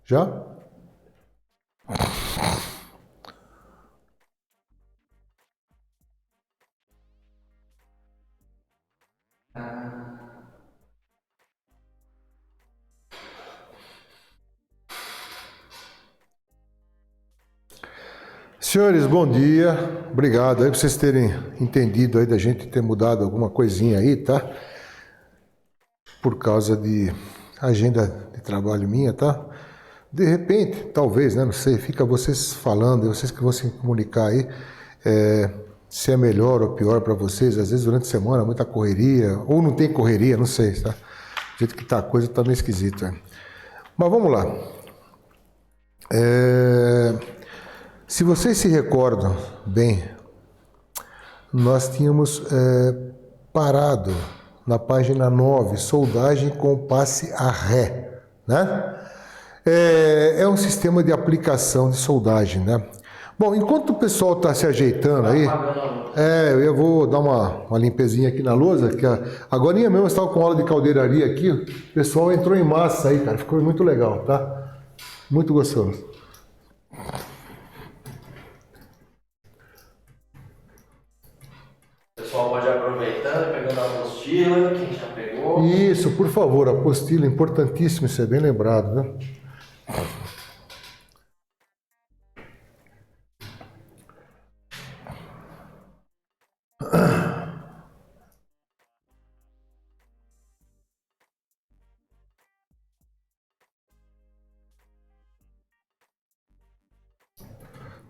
Já? Senhores, bom dia. Obrigado aí por vocês terem entendido aí da gente ter mudado alguma coisinha aí, tá? Por causa de agenda de trabalho minha, tá? De repente, talvez, né? Não sei, fica vocês falando, vocês que vão se comunicar aí, se é melhor ou pior para vocês. Às vezes durante a semana, muita correria, ou não tem correria, não sei, tá? Do jeito que tá a coisa, tá meio esquisito, né? Mas vamos lá. Se vocês se recordam bem, nós tínhamos parado na página 9, soldagem com passe a ré, né? É um sistema de aplicação de soldagem, né? Bom, enquanto o pessoal está se ajeitando aí, eu vou dar uma limpezinha aqui na lousa, que agora mesmo eu estava com aula de caldeiraria aqui, o pessoal entrou em massa aí, cara, ficou muito legal, tá? Muito gostoso. O pessoal pode ir aproveitando, pegando a apostila, quem já pegou. Isso, por favor, apostila, importantíssimo, isso é bem lembrado, né?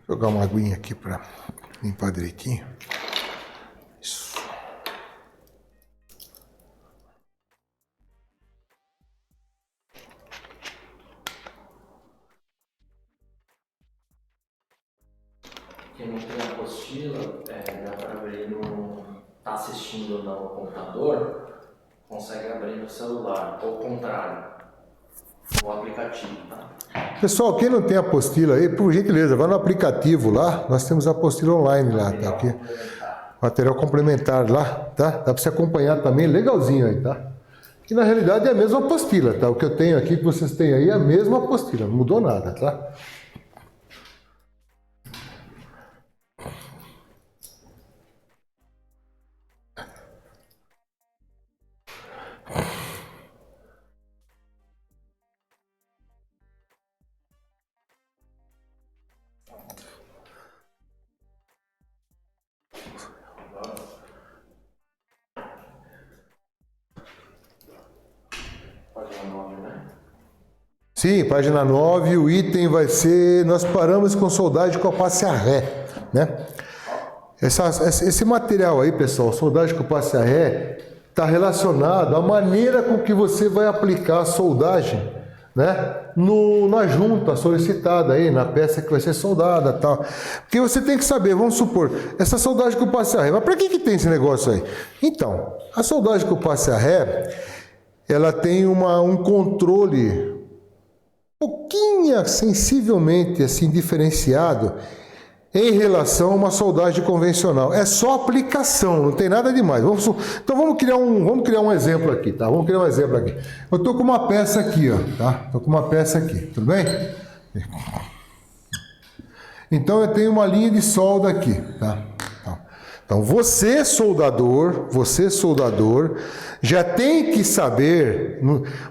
Jogar uma aguinha aqui para limpar direitinho. Isso. Quem não tem apostila, dá para abrir está assistindo no computador, consegue abrir no celular, ou ao contrário, no aplicativo, tá? Pessoal, quem não tem apostila aí, por gentileza, vai no aplicativo lá, nós temos a apostila online lá, tá aqui. Material complementar lá, tá? Dá para você acompanhar também, legalzinho aí, tá? Que na realidade é a mesma apostila, tá? O que eu tenho aqui, que vocês têm aí, é a mesma apostila, não mudou nada, tá? Sim, página 9, o item vai ser, nós paramos com soldagem com passe a ré, né? Esse material aí, pessoal, soldagem com passe a ré, está relacionado à maneira com que você vai aplicar a soldagem, né? Na junta solicitada aí, na peça que vai ser soldada e tal. Porque você tem que saber, vamos supor, essa soldagem com passe a ré, mas para que tem esse negócio aí? Então, a soldagem com passe a ré, ela tem um controle pouquinho, sensivelmente assim diferenciado em relação a uma soldagem convencional. É só aplicação, não tem nada demais. Então vamos criar um exemplo aqui, tá? Vamos criar um exemplo aqui. Eu tô com uma peça aqui, ó, tá? Tô com uma peça aqui, tudo bem? Então eu tenho uma linha de solda aqui, tá? Então você soldador, já tem que saber,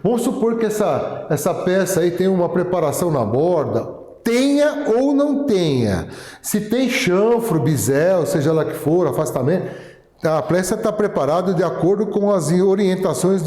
vamos supor que essa peça aí tem uma preparação na borda, tenha ou não tenha. Se tem chanfro, bisel, seja lá que for, afastamento, a peça está preparada de acordo com as orientações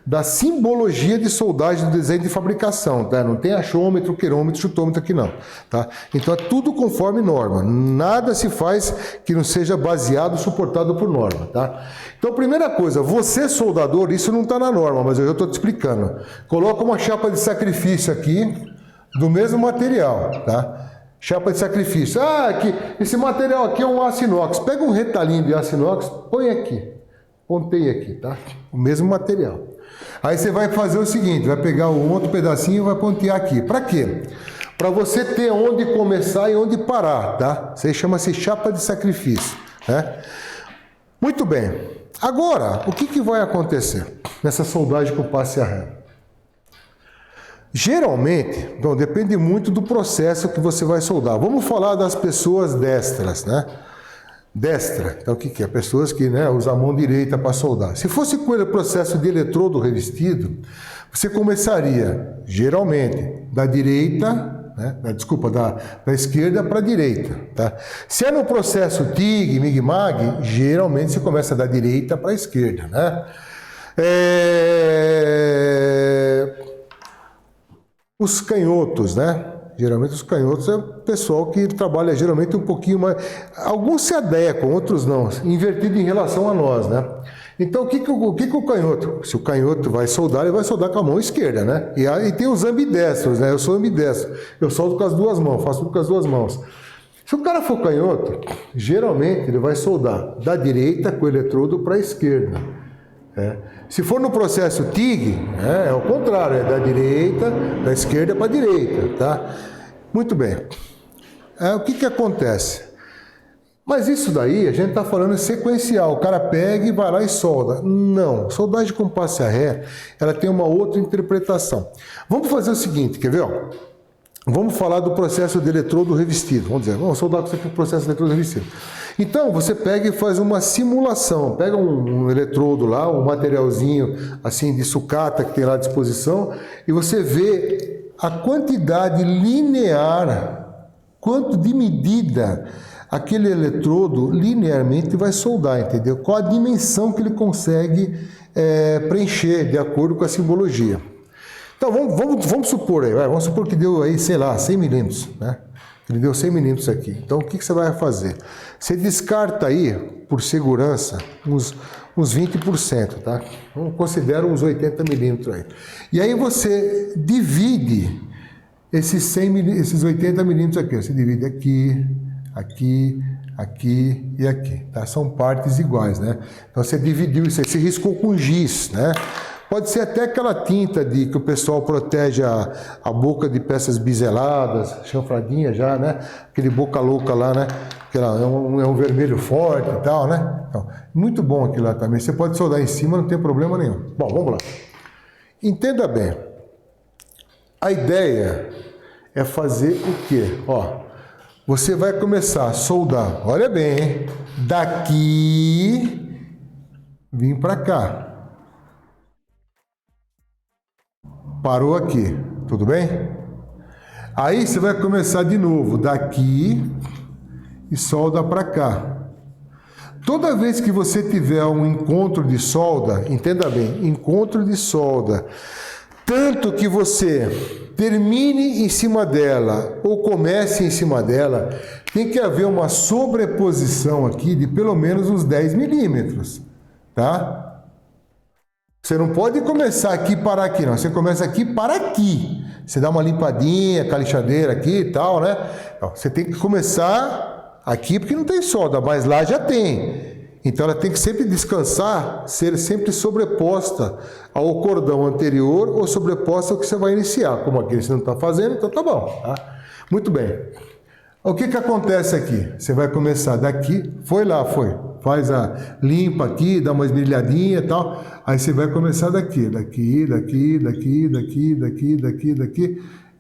da simbologia de soldagem do desenho de fabricação, tá? Não tem achômetro, querômetro, chutômetro aqui não, tá? Então é tudo conforme norma, nada se faz que não seja baseado, suportado por norma, tá? Então primeira coisa, você soldador, isso não está na norma, mas eu já estou te explicando. Coloca uma chapa de sacrifício aqui, do mesmo material, tá? Chapa de sacrifício. Esse material aqui é um aço inox. Pega um retalhinho de aço inox, põe aqui. Ponteia aqui, tá? O mesmo material. Aí você vai fazer o seguinte, vai pegar um outro pedacinho e vai pontear aqui. Para quê? Para você ter onde começar e onde parar, tá? Isso aí chama-se chapa de sacrifício, né? Muito bem. Agora, o que vai acontecer nessa soldagem com passe a ré? Geralmente, então, depende muito do processo que você vai soldar. Vamos falar das pessoas destras, né? Destra, então o que é? Pessoas que, né, usam a mão direita para soldar. Se fosse com o processo de eletrodo revestido, você começaria, geralmente, da direita, né, da esquerda para a direita. Tá? Se é no processo TIG, MIG-MAG, geralmente você começa da direita para a esquerda. Né? Os canhotos, né? Geralmente os canhotos é o pessoal que trabalha geralmente um pouquinho mais... Alguns se adequam, outros não, invertido em relação a nós, né? Então, o que o canhoto? Se o canhoto vai soldar, ele vai soldar com a mão esquerda, né? E aí tem os ambidestros, né? Eu sou ambidestro, eu soldo com as duas mãos, faço tudo com as duas mãos. Se o cara for canhoto, geralmente ele vai soldar da direita com o eletrodo para a esquerda. Se for no processo TIG, é o contrário, é da direita, da esquerda para a direita, tá? Muito bem. O que acontece? Mas isso daí, a gente está falando sequencial, o cara pega e vai lá e solda. Não, soldagem com passe a ré, ela tem uma outra interpretação. Vamos fazer o seguinte, quer ver? Ó? Vamos falar do processo de eletrodo revestido. Vamos soldar com isso aqui o processo de eletrodo revestido. Então, você pega e faz uma simulação, pega um eletrodo lá, um materialzinho assim de sucata que tem lá à disposição, e você vê a quantidade linear, quanto de medida aquele eletrodo linearmente vai soldar, entendeu? Qual a dimensão que ele consegue preencher de acordo com a simbologia. Então, vamos supor aí, vamos supor que deu aí, sei lá, 100 milímetros, né? Ele deu 100 milímetros aqui. Então, o que você vai fazer? Você descarta aí, por segurança, uns 20%, tá? Então, considera uns 80 milímetros aí. E aí você divide esses 80 milímetros aqui. Você divide aqui, aqui, aqui e aqui, tá? São partes iguais, né? Então, você dividiu isso aí, você riscou com giz, né? Pode ser até aquela tinta que o pessoal protege a boca de peças biseladas, chanfradinha já, né? Aquele boca louca lá, né? É um vermelho forte e tal, né? Então, muito bom aquilo lá também. Você pode soldar em cima, não tem problema nenhum. Bom, vamos lá. Entenda bem. A ideia é fazer o quê? Ó, você vai começar a soldar, olha bem, hein? Daqui, vim para cá. Parou aqui, tudo bem? Aí você vai começar de novo, daqui e solda para cá. Toda vez que você tiver um encontro de solda, entenda bem, encontro de solda, tanto que você termine em cima dela ou comece em cima dela, tem que haver uma sobreposição aqui de pelo menos uns 10 milímetros, tá? Você não pode começar aqui e parar aqui, não. Você começa aqui para aqui. Você dá uma limpadinha com a lixadeira aqui e tal, né? Então, você tem que começar aqui porque não tem solda, mas lá já tem. Então, ela tem que sempre descansar, ser sempre sobreposta ao cordão anterior ou sobreposta ao que você vai iniciar. Como aqui você não está fazendo, então tá bom. Tá? Muito bem. O que acontece aqui? Você vai começar daqui, foi. Faz a limpa aqui, dá uma esmerilhadinha e tal. Aí você vai começar daqui.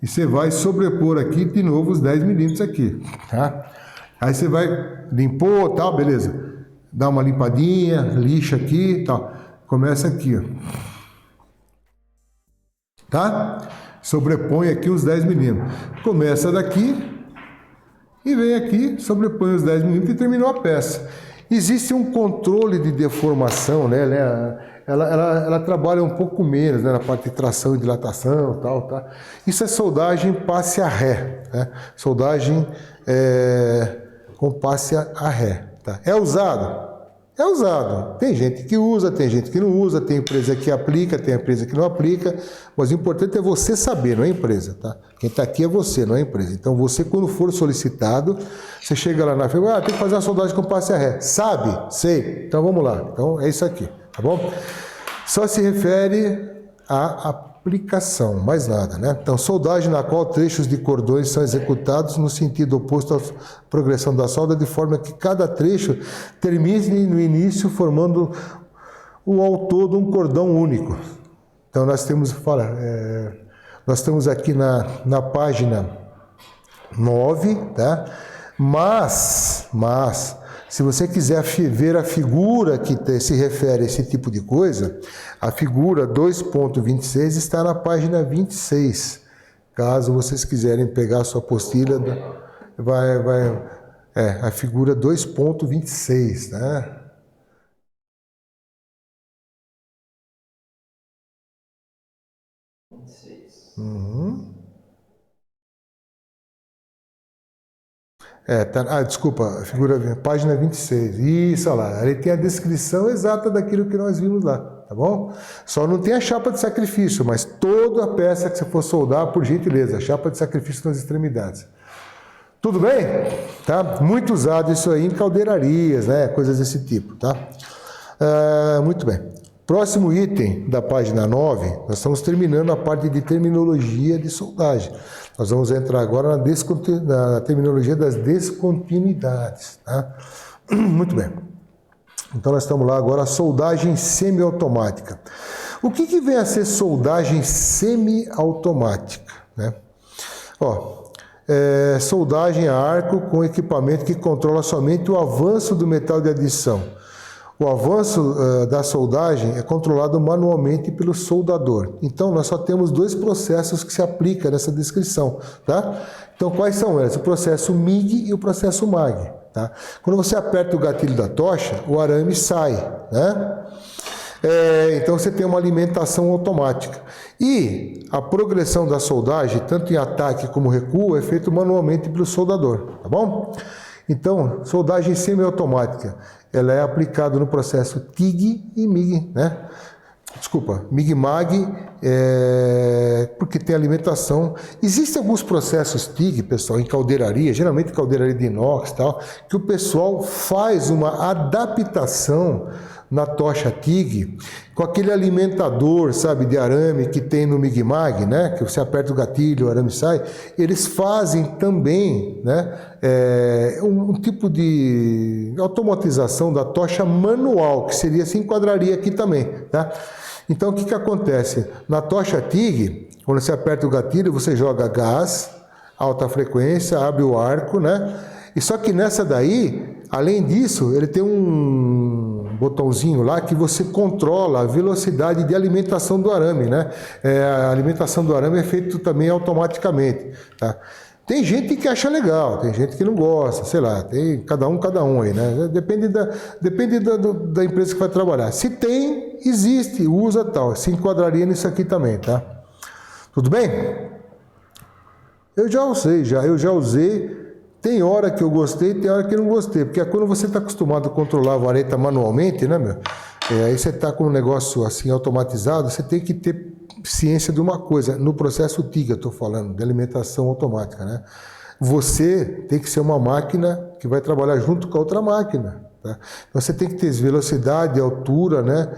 E você vai sobrepor aqui de novo os 10 milímetros aqui. Tá? Aí você vai, limpou, tal, beleza. Dá uma limpadinha, lixa aqui, tal. Começa aqui, ó. Tá? Sobrepõe aqui os 10 milímetros. Começa daqui e vem aqui, sobrepõe os 10 milímetros e terminou a peça. Existe um controle de deformação, né? Ela trabalha um pouco menos, né? Na parte de tração e dilatação, tal, tá? Isso é soldagem passe a ré, né? Soldagem com passe a ré, tá? É usado? É usado. Tem gente que usa, tem gente que não usa, tem empresa que aplica, tem empresa que não aplica, mas o importante é você saber, não é a empresa, tá? Quem está aqui é você, não é a empresa. Então você, quando for solicitado, você chega lá na firma, tem que fazer uma soldagem com passe a ré. Sabe? Sei. Então vamos lá. Então é isso aqui, tá bom? Só se refere à aplicação, mais nada, né? Então, soldagem na qual trechos de cordões são executados no sentido oposto à progressão da solda, de forma que cada trecho termine no início formando ao todo um cordão único. Então, nós temos, Nós estamos aqui na página 9, tá? Mas, se você quiser ver a figura que se refere a esse tipo de coisa, a figura 2.26 está na página 26. Caso vocês quiserem pegar a sua apostila, a figura 2.26, né? Uhum. Desculpa, página 26. Isso, olha lá. Ele tem a descrição exata daquilo que nós vimos lá, tá bom? Só não tem a chapa de sacrifício, mas toda a peça que você for soldar, por gentileza, a chapa de sacrifício nas extremidades. Tudo bem? Tá? Muito usado isso aí em caldeirarias, né? Coisas desse tipo, tá? Muito bem. Próximo item da página 9, nós estamos terminando a parte de terminologia de soldagem. Nós vamos entrar agora na terminologia das descontinuidades. Tá? Muito bem. Então nós estamos lá agora, soldagem semiautomática. O que vem a ser soldagem semiautomática? Né? Soldagem a arco com equipamento que controla somente o avanço do metal de adição. O avanço da soldagem é controlado manualmente pelo soldador. Então, nós só temos dois processos que se aplicam nessa descrição, tá? Então, quais são eles? O processo MIG e o processo MAG, tá? Quando você aperta o gatilho da tocha, o arame sai, né? Então, você tem uma alimentação automática. E a progressão da soldagem, tanto em ataque como recuo, é feito manualmente pelo soldador, tá bom? Então, soldagem semiautomática, ela é aplicada no processo TIG e MIG, né? Desculpa, MIG-MAG, porque tem alimentação. Existem alguns processos TIG, pessoal, em caldeiraria, geralmente caldeiraria de inox e tal, que o pessoal faz uma adaptação na tocha TIG, com aquele alimentador, sabe, de arame que tem no MIG-MAG, né, que você aperta o gatilho, o arame sai. Eles fazem também, né, um tipo de automatização da tocha manual, que se enquadraria aqui também, tá? Então, o que acontece? Na tocha TIG, quando você aperta o gatilho, você joga gás, alta frequência, abre o arco, né? E só que nessa daí, além disso, ele tem um botãozinho lá que você controla a velocidade de alimentação do arame, né? A alimentação do arame é feita também automaticamente, tá? Tem gente que acha legal, tem gente que não gosta, sei lá, tem cada um aí, né? Depende da empresa que vai trabalhar. Se tem, existe, usa tal, se enquadraria nisso aqui também, tá? Tudo bem? Eu já usei. Tem hora que eu gostei, tem hora que eu não gostei, porque quando você está acostumado a controlar a vareta manualmente, né, meu? Aí você está com um negócio assim automatizado, você tem que ter ciência de uma coisa, no processo TIG eu estou falando, de alimentação automática, né? Você tem que ser uma máquina que vai trabalhar junto com a outra máquina, tá? Você tem que ter velocidade, altura, né?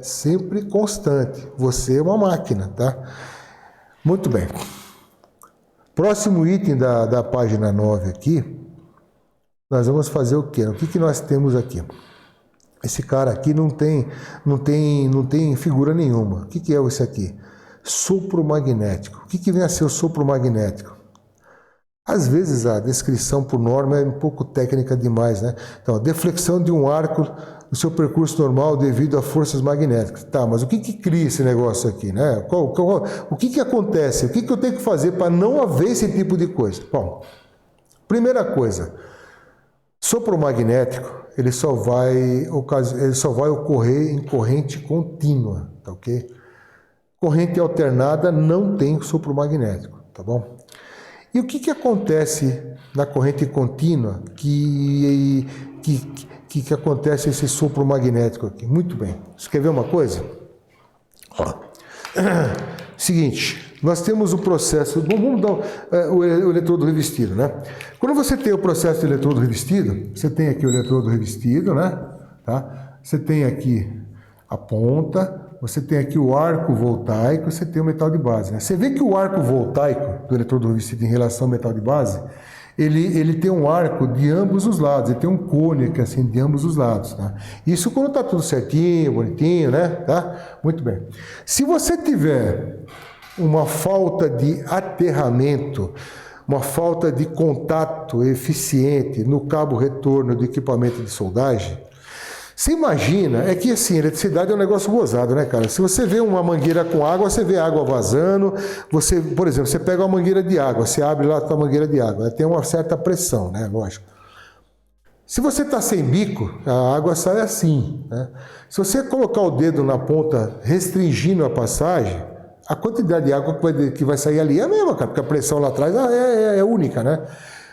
Sempre constante. Você é uma máquina, tá? Muito bem. Próximo item da página 9 aqui, nós vamos fazer o quê? O que nós temos aqui? Esse cara aqui não tem figura nenhuma. O que é isso aqui? Sopro magnético. O que vem a ser o sopro magnético? Às vezes a descrição por norma é um pouco técnica demais, né? Então, a deflexão de um arco no seu percurso normal devido a forças magnéticas. Tá, mas o que cria esse negócio aqui, né? O que acontece? O que eu tenho que fazer para não haver esse tipo de coisa? Bom, primeira coisa, sopro magnético, ele só vai ocorrer em corrente contínua, tá ok? Corrente alternada não tem sopro magnético, tá bom? E o que acontece na corrente contínua que acontece esse sopro magnético aqui? Muito bem. Você quer ver uma coisa? Ó. Seguinte, nós temos o processo... Vamos dar o eletrodo revestido, né? Quando você tem o processo de eletrodo revestido, você tem aqui o eletrodo revestido, né? Tá? Você tem aqui a ponta, você tem aqui o arco voltaico, você tem o metal de base, né? Você vê que o arco voltaico do eletrodo revestido em relação ao metal de base, ele tem um arco de ambos os lados, ele tem um cone aqui, assim, de ambos os lados, tá? Isso quando tá tudo certinho, bonitinho, né? Tá? Muito bem. Se você tiver uma falta de aterramento, uma falta de contato eficiente no cabo retorno do equipamento de soldagem, você imagina, é que assim, eletricidade é um negócio gozado, né, cara? Se você vê uma mangueira com água, você vê água vazando, você, por exemplo, você pega uma mangueira de água, você abre lá a tua mangueira de água, ela tem uma certa pressão, né, lógico. Se você está sem bico, a água sai assim, né? Se você colocar o dedo na ponta restringindo a passagem, a quantidade de água que vai sair ali é a mesma, cara, porque a pressão lá atrás é única, né?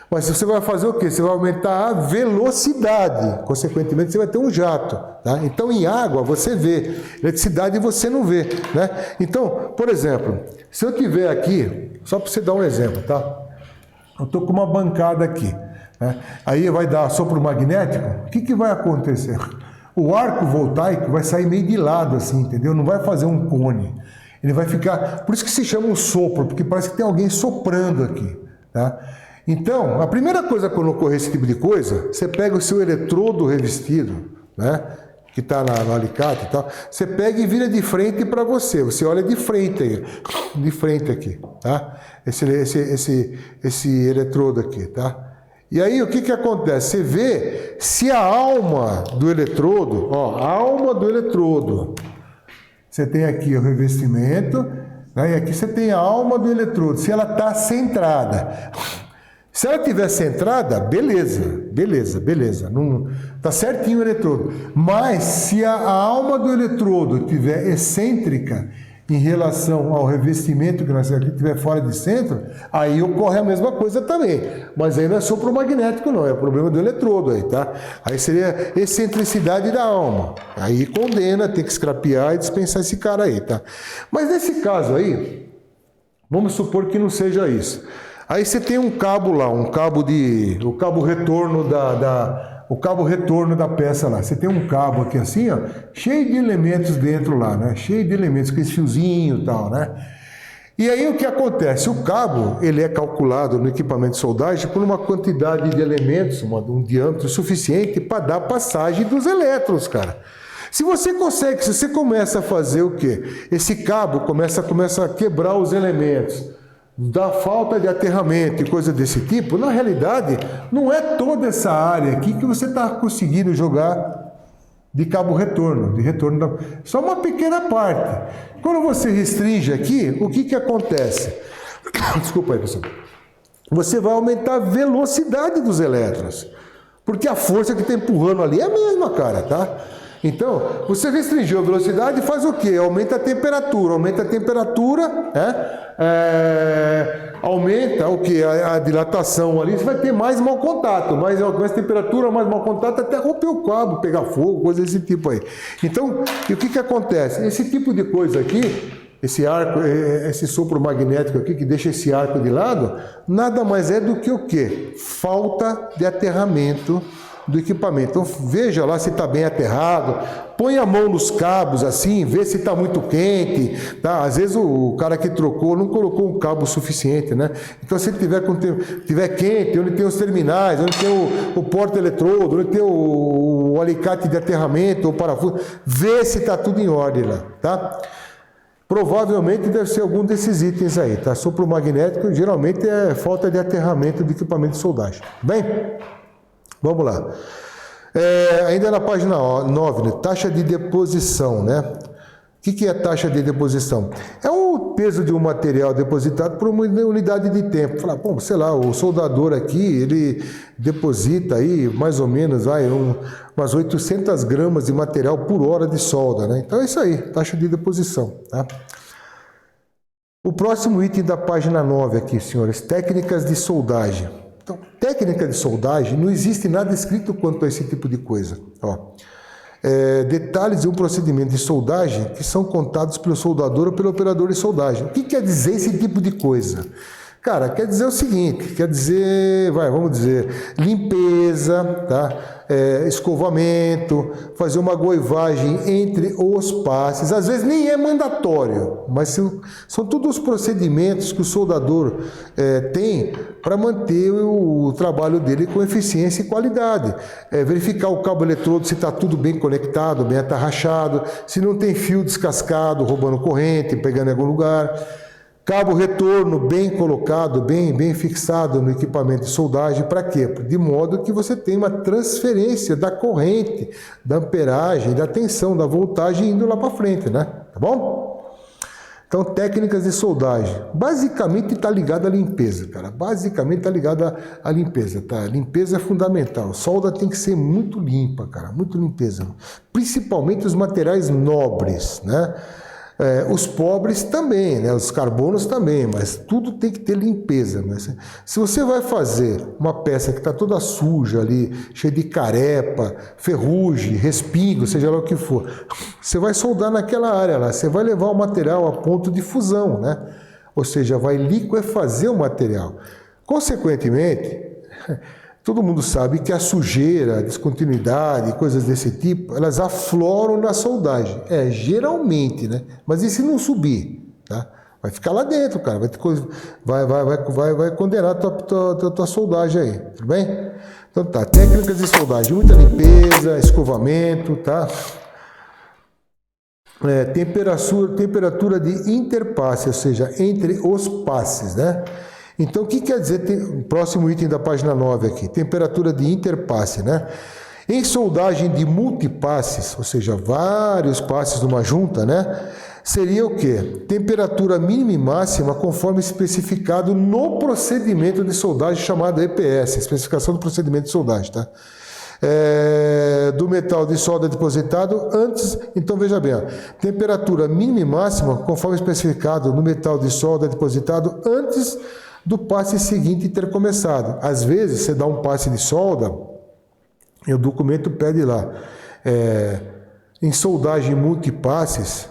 Mas você vai fazer o quê? Você vai aumentar a velocidade, consequentemente você vai ter um jato, tá? Então em água você vê, eletricidade você não vê, né? Então, por exemplo, se eu tiver aqui, só para você dar um exemplo, tá? Eu estou com uma bancada aqui, né? Aí vai dar sopro magnético, o que vai acontecer? O arco voltaico vai sair meio de lado assim, entendeu? Não vai fazer um cone, ele vai ficar, por isso que se chama um sopro, porque parece que tem alguém soprando aqui, tá? Então, a primeira coisa quando ocorrer esse tipo de coisa, você pega o seu eletrodo revestido, né, que está no alicate e tal, você pega e vira de frente para você olha de frente aqui, tá? Esse eletrodo aqui, tá? E aí o que acontece? Você vê se a alma do eletrodo, ó, a alma do eletrodo, você tem aqui o revestimento, né, e aqui você tem a alma do eletrodo, se ela está centrada. Se ela estiver centrada, beleza. Não, tá certinho o eletrodo. Mas se a alma do eletrodo estiver excêntrica em relação ao revestimento que nós aqui estiver fora de centro, aí ocorre a mesma coisa também. Mas aí não é sopro magnético não, é o problema do eletrodo aí, tá? Aí seria excentricidade da alma. Aí condena, tem que escrapear e dispensar esse cara aí, tá? Mas nesse caso aí, vamos supor que não seja isso. Aí você tem um cabo lá, o cabo retorno da peça lá. Você tem um cabo aqui assim, ó, cheio de elementos dentro lá, né? Cheio de elementos com esse fiozinho e tal, né? E aí o que acontece? O cabo, ele é calculado no equipamento de soldagem por uma quantidade de elementos, um diâmetro suficiente para dar passagem dos elétrons, cara. Se você começa a fazer o quê? Esse cabo começa a quebrar os elementos, da falta de aterramento e coisa desse tipo, na realidade, não é toda essa área aqui que você está conseguindo jogar de cabo retorno, só uma pequena parte. Quando você restringe aqui, o que acontece? Desculpa aí, pessoal. Você vai aumentar a velocidade dos elétrons, porque a força que está empurrando ali é a mesma, cara, tá? Então, você restringiu a velocidade e faz o quê? Aumenta a temperatura, aumenta o quê? A dilatação ali, você vai ter mais mau contato, mais temperatura, mais mau contato, até romper o cabo, pegar fogo, coisa desse tipo aí. Então, e o que acontece? Esse tipo de coisa aqui, esse arco, esse sopro magnético aqui, que deixa esse arco de lado, nada mais é do que o quê? Falta de aterramento do equipamento. Então veja lá se está bem aterrado, põe a mão nos cabos assim, vê se está muito quente, tá? Às vezes o cara que trocou não colocou um cabo suficiente, né? Então se ele tiver quente, onde tem os terminais, onde tem o porta-eletrodo, onde tem o alicate de aterramento, o parafuso, vê se está tudo em ordem lá, tá? Provavelmente deve ser algum desses itens aí, tá? Sopro magnético geralmente é falta de aterramento do equipamento de soldagem. Bem? Vamos lá. Ainda na página 9, né? Taxa de deposição, né? O que é taxa de deposição? É o peso de um material depositado por uma unidade de tempo. Fala, bom, sei lá, o soldador aqui, ele deposita aí mais ou menos umas 800 gramas de material por hora de solda, né? Então é isso aí, taxa de deposição, tá? O próximo item da página 9 aqui, senhores, técnicas de soldagem. Então, técnica de soldagem, não existe nada escrito quanto a esse tipo de coisa. Ó, detalhes de um procedimento de soldagem que são contados pelo soldador ou pelo operador de soldagem. O que quer dizer esse tipo de coisa? Cara, quer dizer o seguinte, vamos dizer, limpeza, tá? Escovamento, fazer uma goivagem entre os passes. Às vezes nem é mandatório, mas são todos os procedimentos que o soldador tem para manter o trabalho dele com eficiência e qualidade. Verificar o cabo eletrodo se está tudo bem conectado, bem atarrachado, se não tem fio descascado, roubando corrente, pegando em algum lugar. Cabo retorno bem colocado, bem fixado no equipamento de soldagem, para quê? De modo que você tenha uma transferência da corrente, da amperagem, da tensão, da voltagem indo lá para frente, né? Tá bom? Então, técnicas de soldagem. Basicamente está ligado à limpeza, cara. Basicamente está ligado à limpeza, tá? Limpeza é fundamental. Solda tem que ser muito limpa, cara. Muito limpeza. Principalmente os materiais nobres, né? Os pobres também, né? Os carbonos também, mas tudo tem que ter limpeza. Mas se você vai fazer uma peça que está toda suja ali, cheia de carepa, ferrugem, respingo, seja lá o que for, você vai soldar naquela área lá, você vai levar o material a ponto de fusão, né? Ou seja, vai liquefazer o material. Consequentemente, todo mundo sabe que a sujeira, a descontinuidade, coisas desse tipo, elas afloram na soldagem. Geralmente, né? Mas e se não subir? Tá? Vai ficar lá dentro, cara. Vai condenar a tua soldagem aí. Tudo bem? Então tá, técnicas de soldagem. Muita limpeza, escovamento, tá? Temperatura de interpasse, ou seja, entre os passes, né? Então, o que quer dizer, o próximo item da página 9 aqui, temperatura de interpasse, né? Em soldagem de multipasses, ou seja, vários passes numa junta, né? Seria o quê? Temperatura mínima e máxima conforme especificado no procedimento de soldagem chamado EPS, especificação do procedimento de soldagem, tá? Do metal de solda depositado antes, então veja bem, ó, temperatura mínima e máxima conforme especificado no metal de solda depositado antes do passe seguinte ter começado. Às vezes você dá um passe de solda e o documento pede lá, em soldagem multipasses,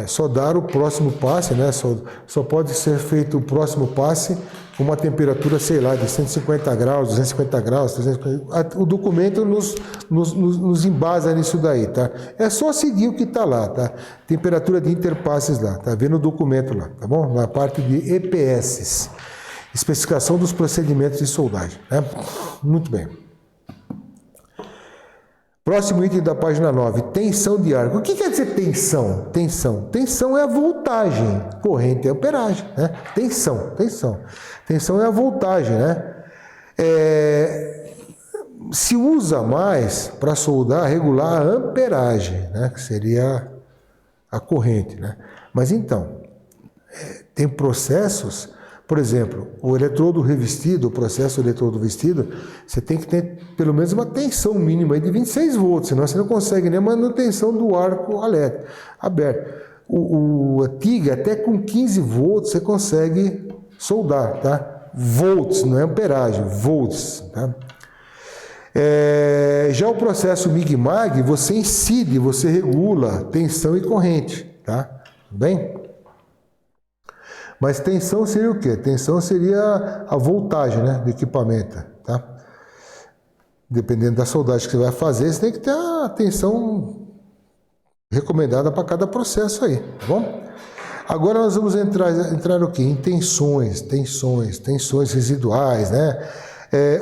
só dar o próximo passe, né? Só pode ser feito o próximo passe com uma temperatura, sei lá, de 150 graus, 250 graus, 350. O documento nos embasa nisso daí, tá? É só seguir o que está lá, tá? Temperatura de interpasses lá, tá vendo o documento lá, tá bom? Na parte de EPS, especificação dos procedimentos de soldagem, né? Muito bem. Próximo item da página 9, tensão de arco. O que quer dizer tensão? Tensão é a voltagem, corrente é a amperagem, né? Tensão é a voltagem, né? Se usa mais para soldar, regular a amperagem, né? Que seria a corrente, né? Mas então, tem processos, por exemplo, o eletrodo revestido, o processo eletrodo vestido, você tem que ter pelo menos uma tensão mínima de 26 volts, senão você não consegue nem a manutenção do arco elétrico aberto. A TIG, até com 15 volts, você consegue soldar, tá? Volts, não é amperagem, volts, tá? Já o processo MIG-MAG, você incide, você regula tensão e corrente, tá? Tudo bem? Mas tensão seria o quê? Tensão seria a voltagem, né, do equipamento, tá? Dependendo da soldagem que você vai fazer, você tem que ter a tensão recomendada para cada processo aí, tá bom? Agora nós vamos entrar o quê? Em tensões residuais, né?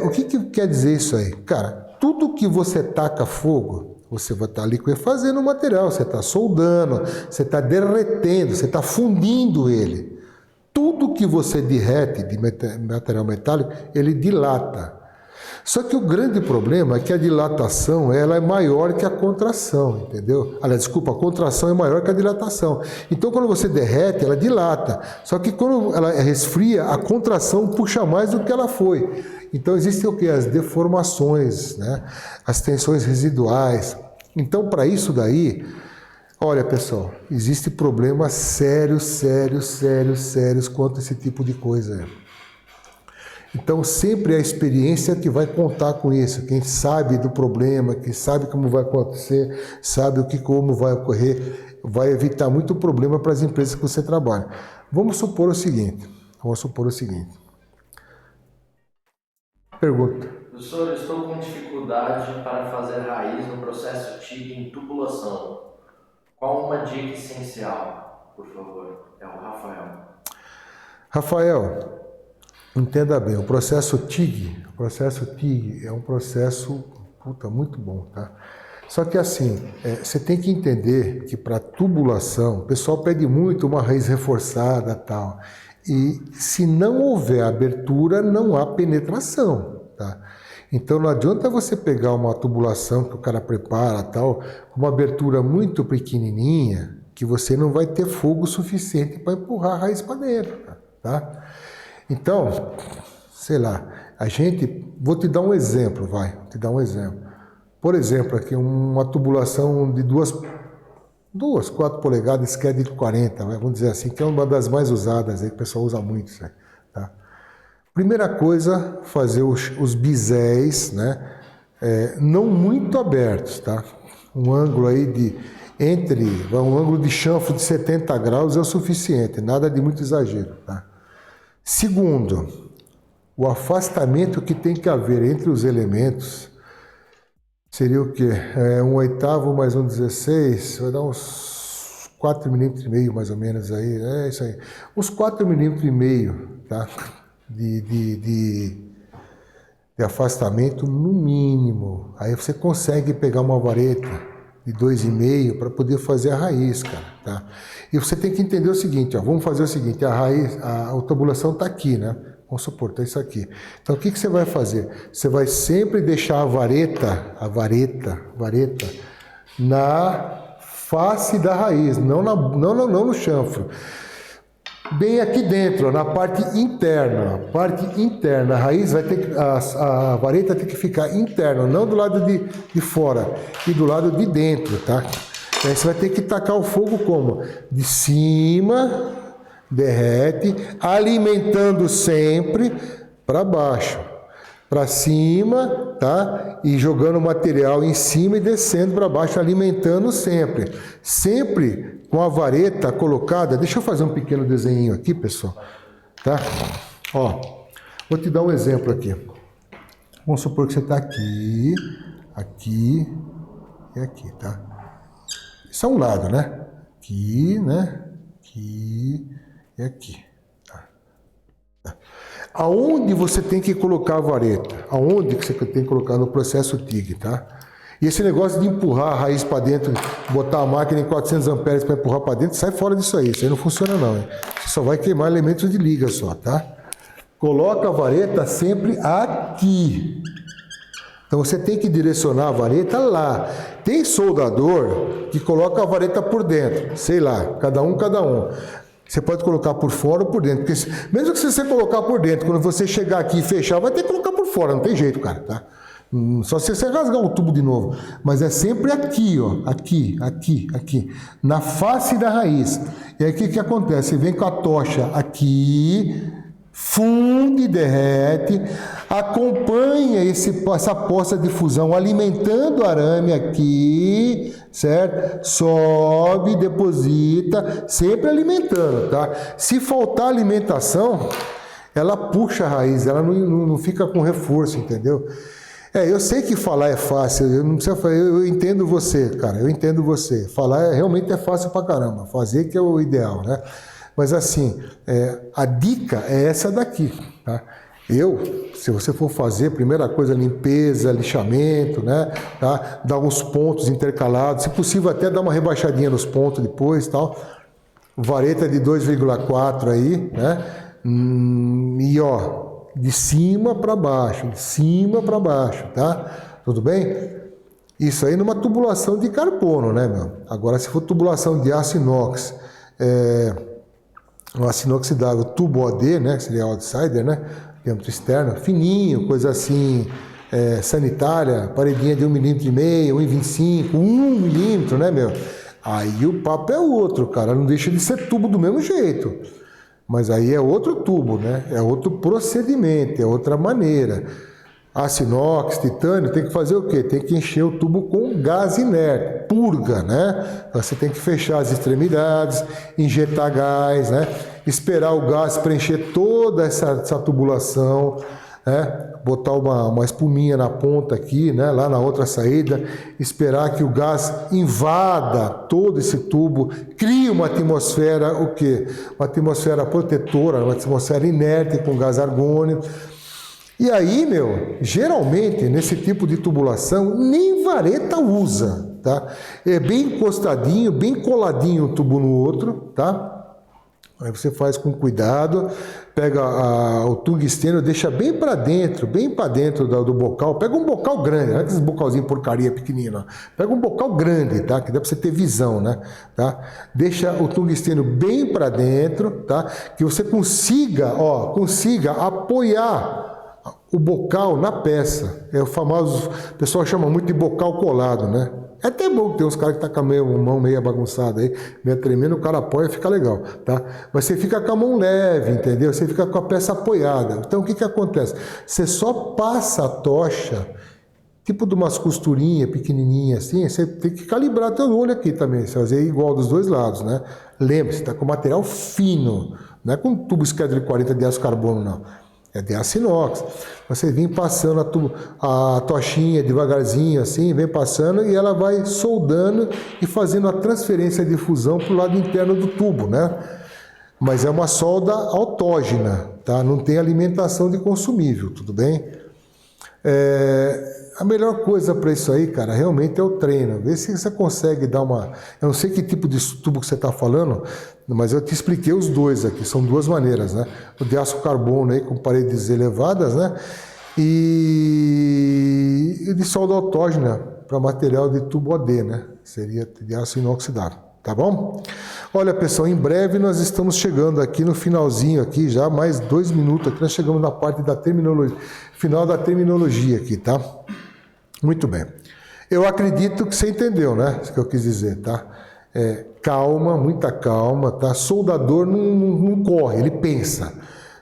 O que quer dizer isso aí? Cara, tudo que você taca fogo, você vai estar liquefazendo o material, você está soldando, você está derretendo, você está fundindo ele. Tudo que você derrete de material metálico, ele dilata. Só que o grande problema é que a dilatação ela é maior que a contração, entendeu? Desculpa, a contração é maior que a dilatação. Então, quando você derrete, ela dilata. Só que quando ela resfria, a contração puxa mais do que ela foi. Então, existem o quê? As deformações, né? As tensões residuais. Então, para isso daí... Olha, pessoal, existe problemas sérios quanto a esse tipo de coisa. Então, sempre a experiência que vai contar com isso. Quem sabe do problema, quem sabe como vai acontecer, sabe como vai ocorrer, vai evitar muito problema para as empresas que você trabalha. Vamos supor o seguinte. Pergunta. Professor, eu estou com dificuldade para fazer raiz no processo TIG em tubulação. Qual uma dica essencial, por favor? É o Rafael. Rafael, entenda bem, o processo TIG é um processo muito bom, tá? Só que assim, você tem que entender que para tubulação, o pessoal pede muito uma raiz reforçada e tal. E se não houver abertura, não há penetração, tá? Então não adianta você pegar uma tubulação que o cara prepara tal, com uma abertura muito pequenininha, que você não vai ter fogo suficiente para empurrar a raiz para dentro, tá? Então, sei lá, vou te dar um exemplo, vou te dar um exemplo. Por exemplo, aqui uma tubulação de 4 polegadas, SCAD de 40, vamos dizer assim, que é uma das mais usadas, aí, que o pessoal usa muito isso aí, tá? Primeira coisa, fazer os bisés, né? Não muito abertos, tá? Um ângulo aí um ângulo de chanfro de 70 graus é o suficiente, nada de muito exagero, tá? Segundo, o afastamento que tem que haver entre os elementos seria o quê? 1/8 mais 1/16, vai dar uns 4,5 mm mais ou menos aí, é isso aí. Uns 4,5 mm, tá? De afastamento no mínimo. Aí você consegue pegar uma vareta de 2,5 para poder fazer a raiz, cara, tá? E você tem que entender o seguinte, ó, vamos fazer o seguinte, a tubulação está aqui, né? Vamos supor, tá isso aqui. Então o que você vai fazer? Você vai sempre deixar a vareta na face da raiz, não no chanfro. Bem aqui dentro, na parte interna. A raiz vai ter a vareta tem que ficar interna, não do lado de fora, e do lado de dentro, tá? Aí você vai ter que tacar o fogo como? De cima, derrete, alimentando sempre para baixo, para cima, tá? E jogando o material em cima e descendo para baixo, alimentando sempre. Sempre com a vareta colocada. Deixa eu fazer um pequeno desenho aqui, pessoal, tá? Ó, vou te dar um exemplo aqui. Vamos supor que você está aqui, aqui e aqui, tá? Isso é um lado, né? Aqui, né? Aqui e aqui. Tá? Aonde você tem que colocar a vareta? Aonde que você tem que colocar no processo TIG, tá? E esse negócio de empurrar a raiz para dentro, botar a máquina em 400 amperes para empurrar para dentro, sai fora disso aí. Isso aí não funciona não, hein? Você só vai queimar elementos de liga só, tá? Coloca a vareta sempre aqui. Então você tem que direcionar a vareta lá. Tem soldador que coloca a vareta por dentro. Sei lá, cada um. Você pode colocar por fora ou por dentro. Porque mesmo que você colocar por dentro, quando você chegar aqui e fechar, vai ter que colocar por fora. Não tem jeito, cara, tá? Só se você rasgar o tubo de novo. Mas é sempre aqui, ó. Aqui. Na face da raiz. E aí o que acontece? Você vem com a tocha aqui, funde, derrete, acompanha essa poça de fusão alimentando o arame aqui, certo? Sobe, deposita, sempre alimentando, tá? Se faltar alimentação, ela puxa a raiz, ela não fica com reforço, entendeu? Eu sei que falar é fácil, eu entendo você, cara, eu entendo você. Falar realmente é fácil pra caramba, fazer que é o ideal, né? Mas assim, a dica é essa daqui, tá? Se você for fazer, primeira coisa, limpeza, lixamento, né? Tá? Dar uns pontos intercalados, se possível até dar uma rebaixadinha nos pontos depois, tal. Vareta de 2,4 aí, né? E ó, de cima para baixo, tá? Tudo bem? Isso aí numa tubulação de carbono, né, meu? Agora, se for tubulação de aço inox, um aço inoxidável, tubo OD, né, que seria outsider, né, diâmetro externo, fininho, coisa assim, sanitária, paredinha de 1,5 mm, 1,25, 1 milímetro, né, meu? Aí o papo é outro, cara, não deixa de ser tubo do mesmo jeito. Mas aí é outro tubo, né? É outro procedimento, é outra maneira. Aço inox, titânio, tem que fazer o quê? Tem que encher o tubo com gás inerte, purga, né? Você tem que fechar as extremidades, injetar gás, né? Esperar o gás preencher toda essa tubulação, né? Botar uma espuminha na ponta aqui, né? Lá na outra saída, esperar que o gás invada todo esse tubo, crie uma atmosfera, o quê? Uma atmosfera protetora, uma atmosfera inerte com gás argônio. E aí, geralmente, nesse tipo de tubulação, nem vareta usa, tá? É bem encostadinho, bem coladinho um tubo no outro, tá? Aí você faz com cuidado, pega o tungstênio, deixa bem para dentro do bocal. Pega um bocal grande, não é aqueles bocalzinho porcaria pequenino. Pega um bocal grande, tá? Que dá para você ter visão, né? Tá? Deixa o tungstênio bem para dentro, tá? Que você consiga apoiar o bocal na peça. É o famoso, o pessoal chama muito de bocal colado, né? É até bom que tem uns caras que tá com a mão meio bagunçada aí, meio tremendo, o cara apoia e fica legal, tá? Mas você fica com a mão leve, entendeu? Você fica com a peça apoiada. Então o que acontece? Você só passa a tocha, tipo de umas costurinhas pequenininhas assim, você tem que calibrar teu olho aqui também, você fazer igual dos dois lados, né? Lembre-se, tá com material fino, não é com tubo esquadro de 40 de aço carbono, não. É de aço inox. Você vem passando a tochinha devagarzinho assim, vem passando e ela vai soldando e fazendo a transferência de fusão para o lado interno do tubo, né? Mas é uma solda autógena, tá? Não tem alimentação de consumível, tudo bem? A melhor coisa para isso aí, cara, realmente é o treino. Vê se você consegue dar uma... Eu não sei que tipo de tubo que você está falando, mas eu te expliquei os dois aqui. São duas maneiras, né? O de aço carbono aí com paredes elevadas, né? E de solda autógena para material de tubo AD, né? Seria de aço inoxidável, tá bom? Olha, pessoal, em breve nós estamos chegando aqui no finalzinho aqui, já mais 2 minutos aqui, nós chegamos na parte da terminologia, final da terminologia aqui, tá? Muito bem. Eu acredito que você entendeu, né? Isso que eu quis dizer, tá? Calma, muita calma, tá? Soldador não corre, ele pensa.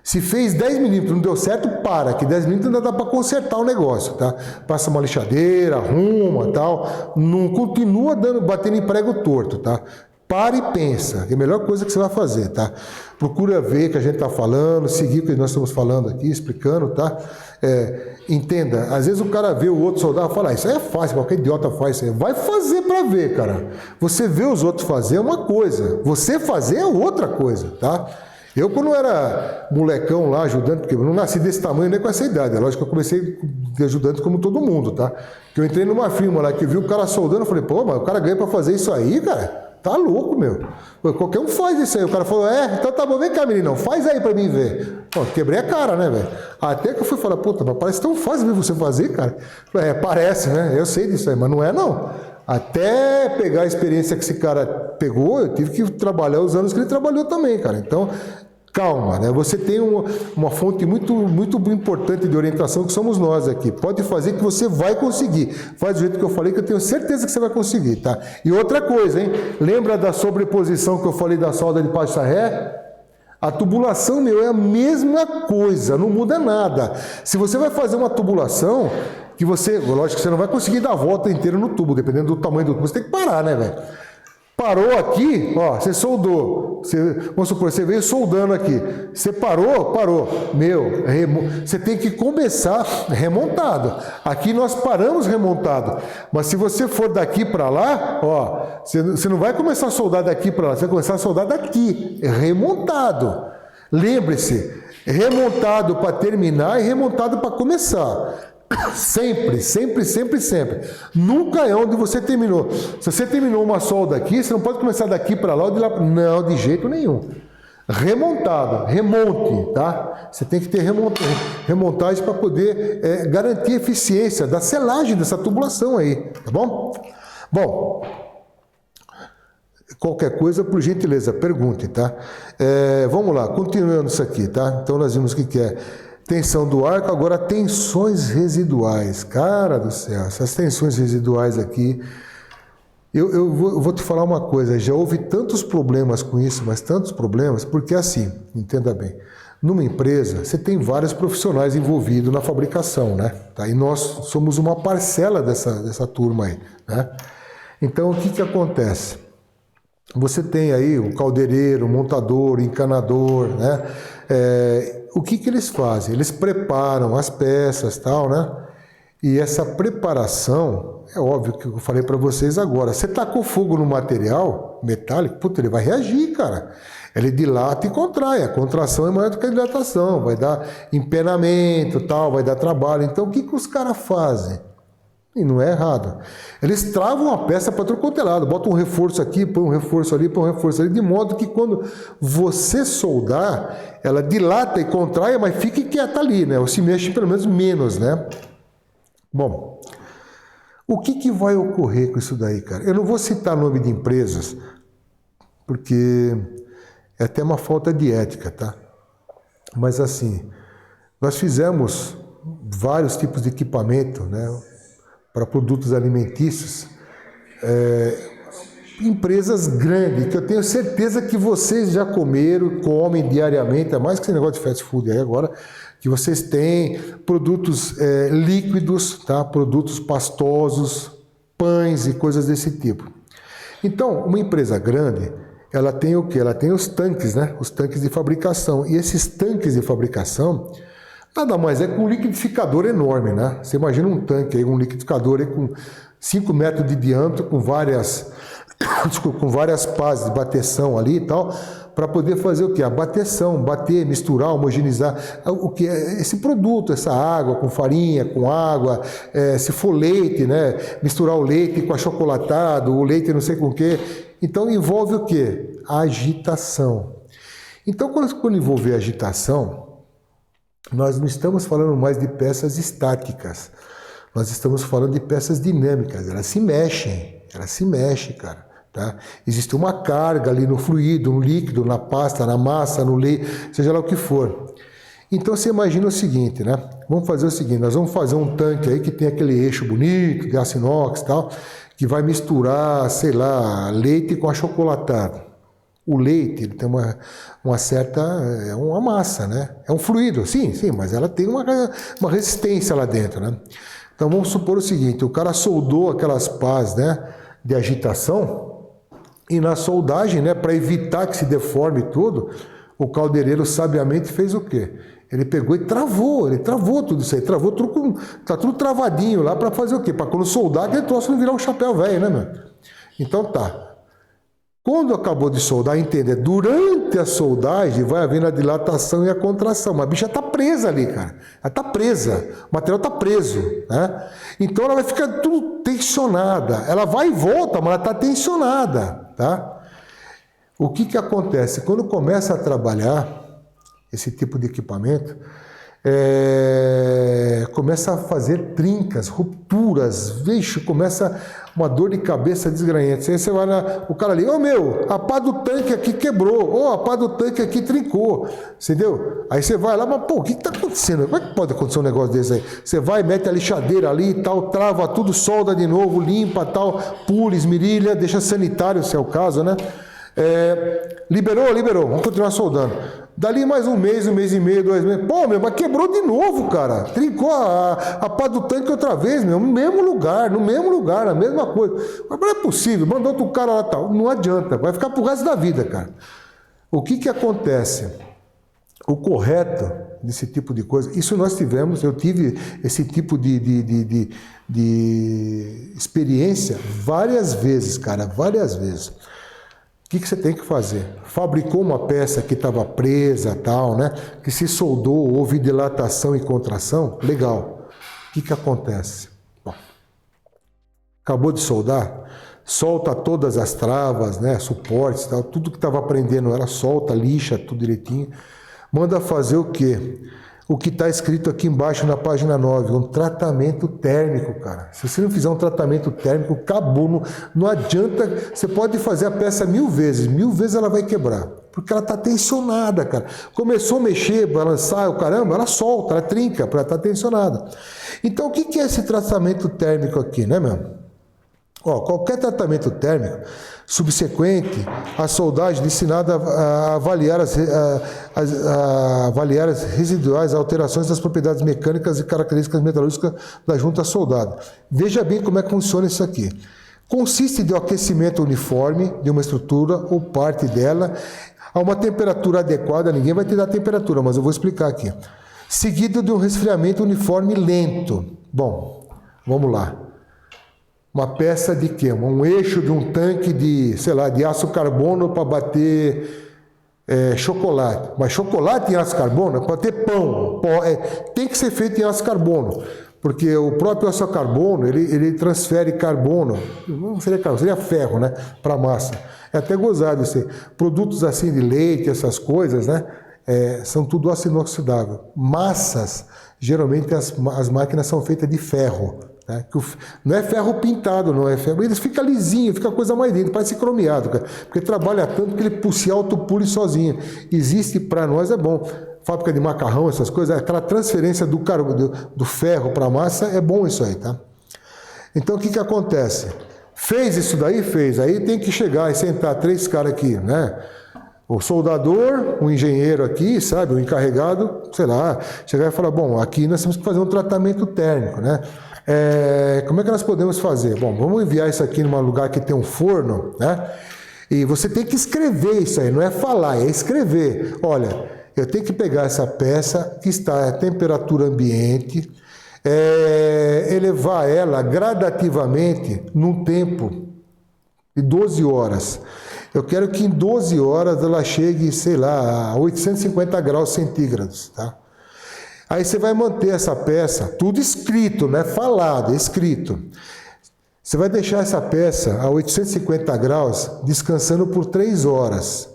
Se fez 10 milímetros, não deu certo, para, que 10 milímetros ainda dá para consertar o negócio, tá? Passa uma lixadeira, arruma, tal, não continua batendo em prego torto, tá? Para e pensa, é a melhor coisa que você vai fazer, tá? Procura ver o que a gente está falando, seguir o que nós estamos falando aqui, explicando, tá? Entenda, às vezes o cara vê o outro soldado e fala, isso aí é fácil, qualquer idiota faz isso aí. Vai fazer para ver, cara. Você vê os outros fazer é uma coisa, você fazer é outra coisa, tá? Eu, quando era molecão lá, ajudante, porque eu não nasci desse tamanho nem com essa idade, é lógico que eu comecei de ajudante como todo mundo, tá? Que eu entrei numa firma lá que vi o cara soldando, eu falei, pô, mas o cara ganha para fazer isso aí, cara? Tá louco, meu. Qualquer um faz isso aí. O cara falou, então tá bom, vem cá, meninão, faz aí pra mim ver. Pô, quebrei a cara, né, velho? Até que eu fui falar, puta, mas parece tão fácil ver você fazer, cara. Parece, né? Eu sei disso aí, mas não é, não. Até pegar a experiência que esse cara pegou, eu tive que trabalhar os anos que ele trabalhou também, cara. Então, calma, né? Você tem uma fonte muito, muito importante de orientação que somos nós aqui. Pode fazer que você vai conseguir. Faz do jeito que eu falei, que eu tenho certeza que você vai conseguir, tá? E outra coisa, hein? Lembra da sobreposição que eu falei da solda de passarré? A tubulação, é a mesma coisa, não muda nada. Se você vai fazer uma tubulação, que lógico que você não vai conseguir dar a volta inteira no tubo, dependendo do tamanho do tubo, você tem que parar, né, velho? Parou aqui, ó, você soldou, vamos supor, você veio soldando aqui, você parou, você tem que começar remontado. Aqui nós paramos remontado, mas se você for daqui para lá, ó, você não vai começar a soldar daqui para lá, você vai começar a soldar daqui, remontado. Lembre-se, remontado para terminar e remontado para começar. Sempre, sempre, sempre, sempre. Nunca é onde você terminou. Se você terminou uma solda aqui, você não pode começar daqui para lá ou de lá para... Não, de jeito nenhum. Remontado, remonte, tá? Você tem que ter remontagem para poder garantir a eficiência da selagem dessa tubulação aí, tá bom? Bom, qualquer coisa, por gentileza, pergunte, tá? Vamos lá, continuando isso aqui, tá? Então nós vimos o que é tensão do arco, agora tensões residuais. Cara do céu, essas tensões residuais aqui, eu vou te falar uma coisa, já houve tantos problemas com isso, mas tantos problemas, porque assim, entenda bem, numa empresa você tem vários profissionais envolvidos na fabricação, né? Tá? E nós somos uma parcela dessa turma aí, né? Então o que acontece? Você tem aí o caldeireiro, o montador, o encanador, né? O que eles fazem? Eles preparam as peças, tal, né? E essa preparação, é óbvio que eu falei para vocês agora, você tacou fogo no material metálico, puta, ele vai reagir, cara. Ele dilata e contrai. A contração é maior do que a dilatação. Vai dar empenamento, tal, vai dar trabalho. Então, o que os caras fazem? E não é errado. Eles travam a peça para todo quanto é lado. Bota um reforço aqui, põe um reforço ali, põe um reforço ali. De modo que quando você soldar, ela dilata e contrai, mas fica quieta ali, né? Ou se mexe pelo menos menos, né? Bom, o que vai ocorrer com isso daí, cara? Eu não vou citar nome de empresas, porque é até uma falta de ética, tá? Mas assim, nós fizemos vários tipos de equipamento, né, para produtos alimentícios, empresas grandes, que eu tenho certeza que vocês já comeram, comem diariamente, é mais que esse negócio de fast food aí agora, que vocês têm produtos líquidos, tá? Produtos pastosos, pães e coisas desse tipo. Então, uma empresa grande, ela tem o quê? Ela tem os tanques, né? Os tanques de fabricação. E esses tanques de fabricação, nada mais é que um liquidificador enorme, né? Você imagina um tanque aí, um liquidificador aí com 5 metros de diâmetro, com várias pás de bateção ali e tal, para poder fazer o quê? A bateção, bater, misturar, homogeneizar o que é esse produto, essa água com farinha, com água, se for leite, né? Misturar o leite com achocolatado, o leite não sei com o quê. Então envolve o quê? A agitação. Então quando envolver agitação, nós não estamos falando mais de peças estáticas, nós estamos falando de peças dinâmicas, elas se mexem, cara. Tá? Existe uma carga ali no fluido, no líquido, na pasta, na massa, no leite, seja lá o que for. Então você imagina o seguinte, né? Vamos fazer o seguinte, nós vamos fazer um tanque aí que tem aquele eixo bonito, de aço inox e tal, que vai misturar, sei lá, leite com achocolatado. O leite, ele tem uma certa, é uma massa, né? É um fluido, sim, mas ela tem uma resistência lá dentro, né? Então vamos supor o seguinte, o cara soldou aquelas pás, né, de agitação, e na soldagem, né, para evitar que se deforme tudo, o caldeireiro sabiamente fez o quê? Ele pegou e ele travou tudo isso aí, travou tudo, tá tudo travadinho lá para fazer o quê? Para quando soldar, aquele troço não virar um chapéu velho, né, meu? Então tá. Quando acabou de soldar, entenda, durante a soldagem vai havendo a dilatação e a contração. Mas a bicha está presa ali, cara. Ela está presa. O material está preso, né? Então ela vai ficar tudo tensionada. Ela vai e volta, mas ela está tensionada, tá? O que acontece? Quando começa a trabalhar esse tipo de equipamento, começa a fazer trincas, rupturas, vixe, começa uma dor de cabeça desgranhante. Aí você vai o cara ali, a pá do tanque aqui quebrou, a pá do tanque aqui trincou, entendeu? Aí você vai lá, mas pô, o que está acontecendo? Como é que pode acontecer um negócio desse aí? Você vai, mete a lixadeira ali e tal, trava tudo, solda de novo, limpa tal, pula, esmerilha, deixa sanitário se é o caso, né? Liberou, vamos continuar soldando. Dali mais um mês e meio, 2 meses. Pô, mas quebrou de novo, cara. Trincou a pá do tanque outra vez, no mesmo lugar, a mesma coisa. Mas não é possível, mandou outro cara lá tal. Não adianta, vai ficar pro resto da vida, cara. O que acontece? O correto desse tipo de coisa, isso nós tivemos, eu tive esse tipo de experiência várias vezes, cara, várias vezes. O que você tem que fazer? Fabricou uma peça que estava presa, tal, né? Que se soldou, houve dilatação e contração, legal. O que acontece? Bom, acabou de soldar, solta todas as travas, né? Suportes, tal, tudo que estava prendendo ela, solta, lixa, tudo direitinho. Manda fazer o quê? O que está escrito aqui embaixo na página 9, um tratamento térmico, cara. Se você não fizer um tratamento térmico, acabou. Não adianta, você pode fazer a peça 1000 vezes ela vai quebrar. Porque ela está tensionada, cara. Começou a mexer, balançar, o caramba, ela solta, ela trinca, porque ela está tensionada. Então, o que é esse tratamento térmico aqui, né, meu? Qualquer tratamento térmico subsequente à soldagem destinado a avaliar as residuais alterações das propriedades mecânicas e características metalúrgicas da junta soldada. Veja bem como é que funciona isso aqui. Consiste de um aquecimento uniforme de uma estrutura ou parte dela a uma temperatura adequada, ninguém vai te dar a temperatura, mas eu vou explicar aqui. Seguido de um resfriamento uniforme lento. Bom, vamos lá. Uma peça de quê? Um eixo de um tanque de, sei lá, de aço carbono para bater chocolate. Mas chocolate em aço carbono pode ter pão. Tem que ser feito em aço carbono. Porque o próprio aço carbono, ele transfere carbono, não seria carbono, seria ferro, né, para a massa. É até gozado isso aí. Produtos assim de leite, essas coisas, né, são tudo aço inoxidável. Massas, geralmente as máquinas são feitas de ferro. Né, não é ferro pintado, não é ferro. Ele fica lisinho, fica coisa mais linda, parece cromeado, cara, porque trabalha tanto que ele se autopule sozinho. Existe, para nós é bom. Fábrica de macarrão, essas coisas, aquela transferência do ferro para a massa, é bom isso aí, tá? Então, o que acontece? Fez isso daí? Fez. Aí tem que chegar e sentar 3 caras aqui, né? O soldador, o engenheiro aqui, sabe? O encarregado, sei lá, chegar e falar, bom, aqui nós temos que fazer um tratamento térmico, né? Como é que nós podemos fazer? Bom, vamos enviar isso aqui num lugar que tem um forno, né? E você tem que escrever isso aí, não é falar, é escrever. Olha, eu tenho que pegar essa peça que está a temperatura ambiente, elevar ela gradativamente num tempo de 12 horas. Eu quero que em 12 horas ela chegue, sei lá, a 850 graus centígrados, tá? Aí você vai manter essa peça, tudo escrito, não é falado, é escrito. Você vai deixar essa peça a 850 graus descansando por 3 horas.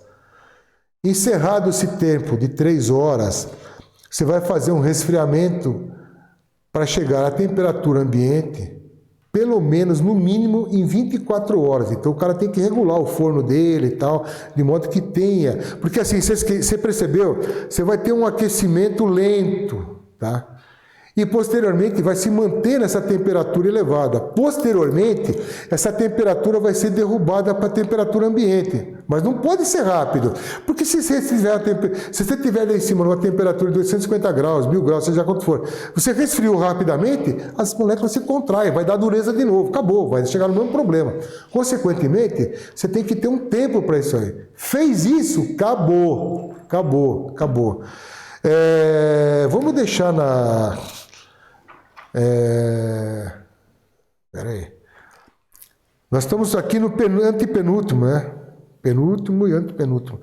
Encerrado esse tempo de 3 horas, você vai fazer um resfriamento para chegar à temperatura ambiente, pelo menos, no mínimo, em 24 horas. Então, o cara tem que regular o forno dele e tal, de modo que tenha... Porque, assim, você percebeu? Você vai ter um aquecimento lento, tá? E, posteriormente, vai se manter nessa temperatura elevada. Posteriormente, essa temperatura vai ser derrubada para a temperatura ambiente. Mas não pode ser rápido. Porque se você tiver lá em cima numa temperatura de 850 graus, 1000 graus, seja quanto for, você resfriou rapidamente, as moléculas se contraem, vai dar dureza de novo. Acabou, vai chegar no mesmo problema. Consequentemente, você tem que ter um tempo para isso aí. Fez isso, acabou. Acabou, acabou. Vamos deixar na... Peraí. Nós estamos aqui no antepenúltimo, né? Penúltimo e antepenúltimo.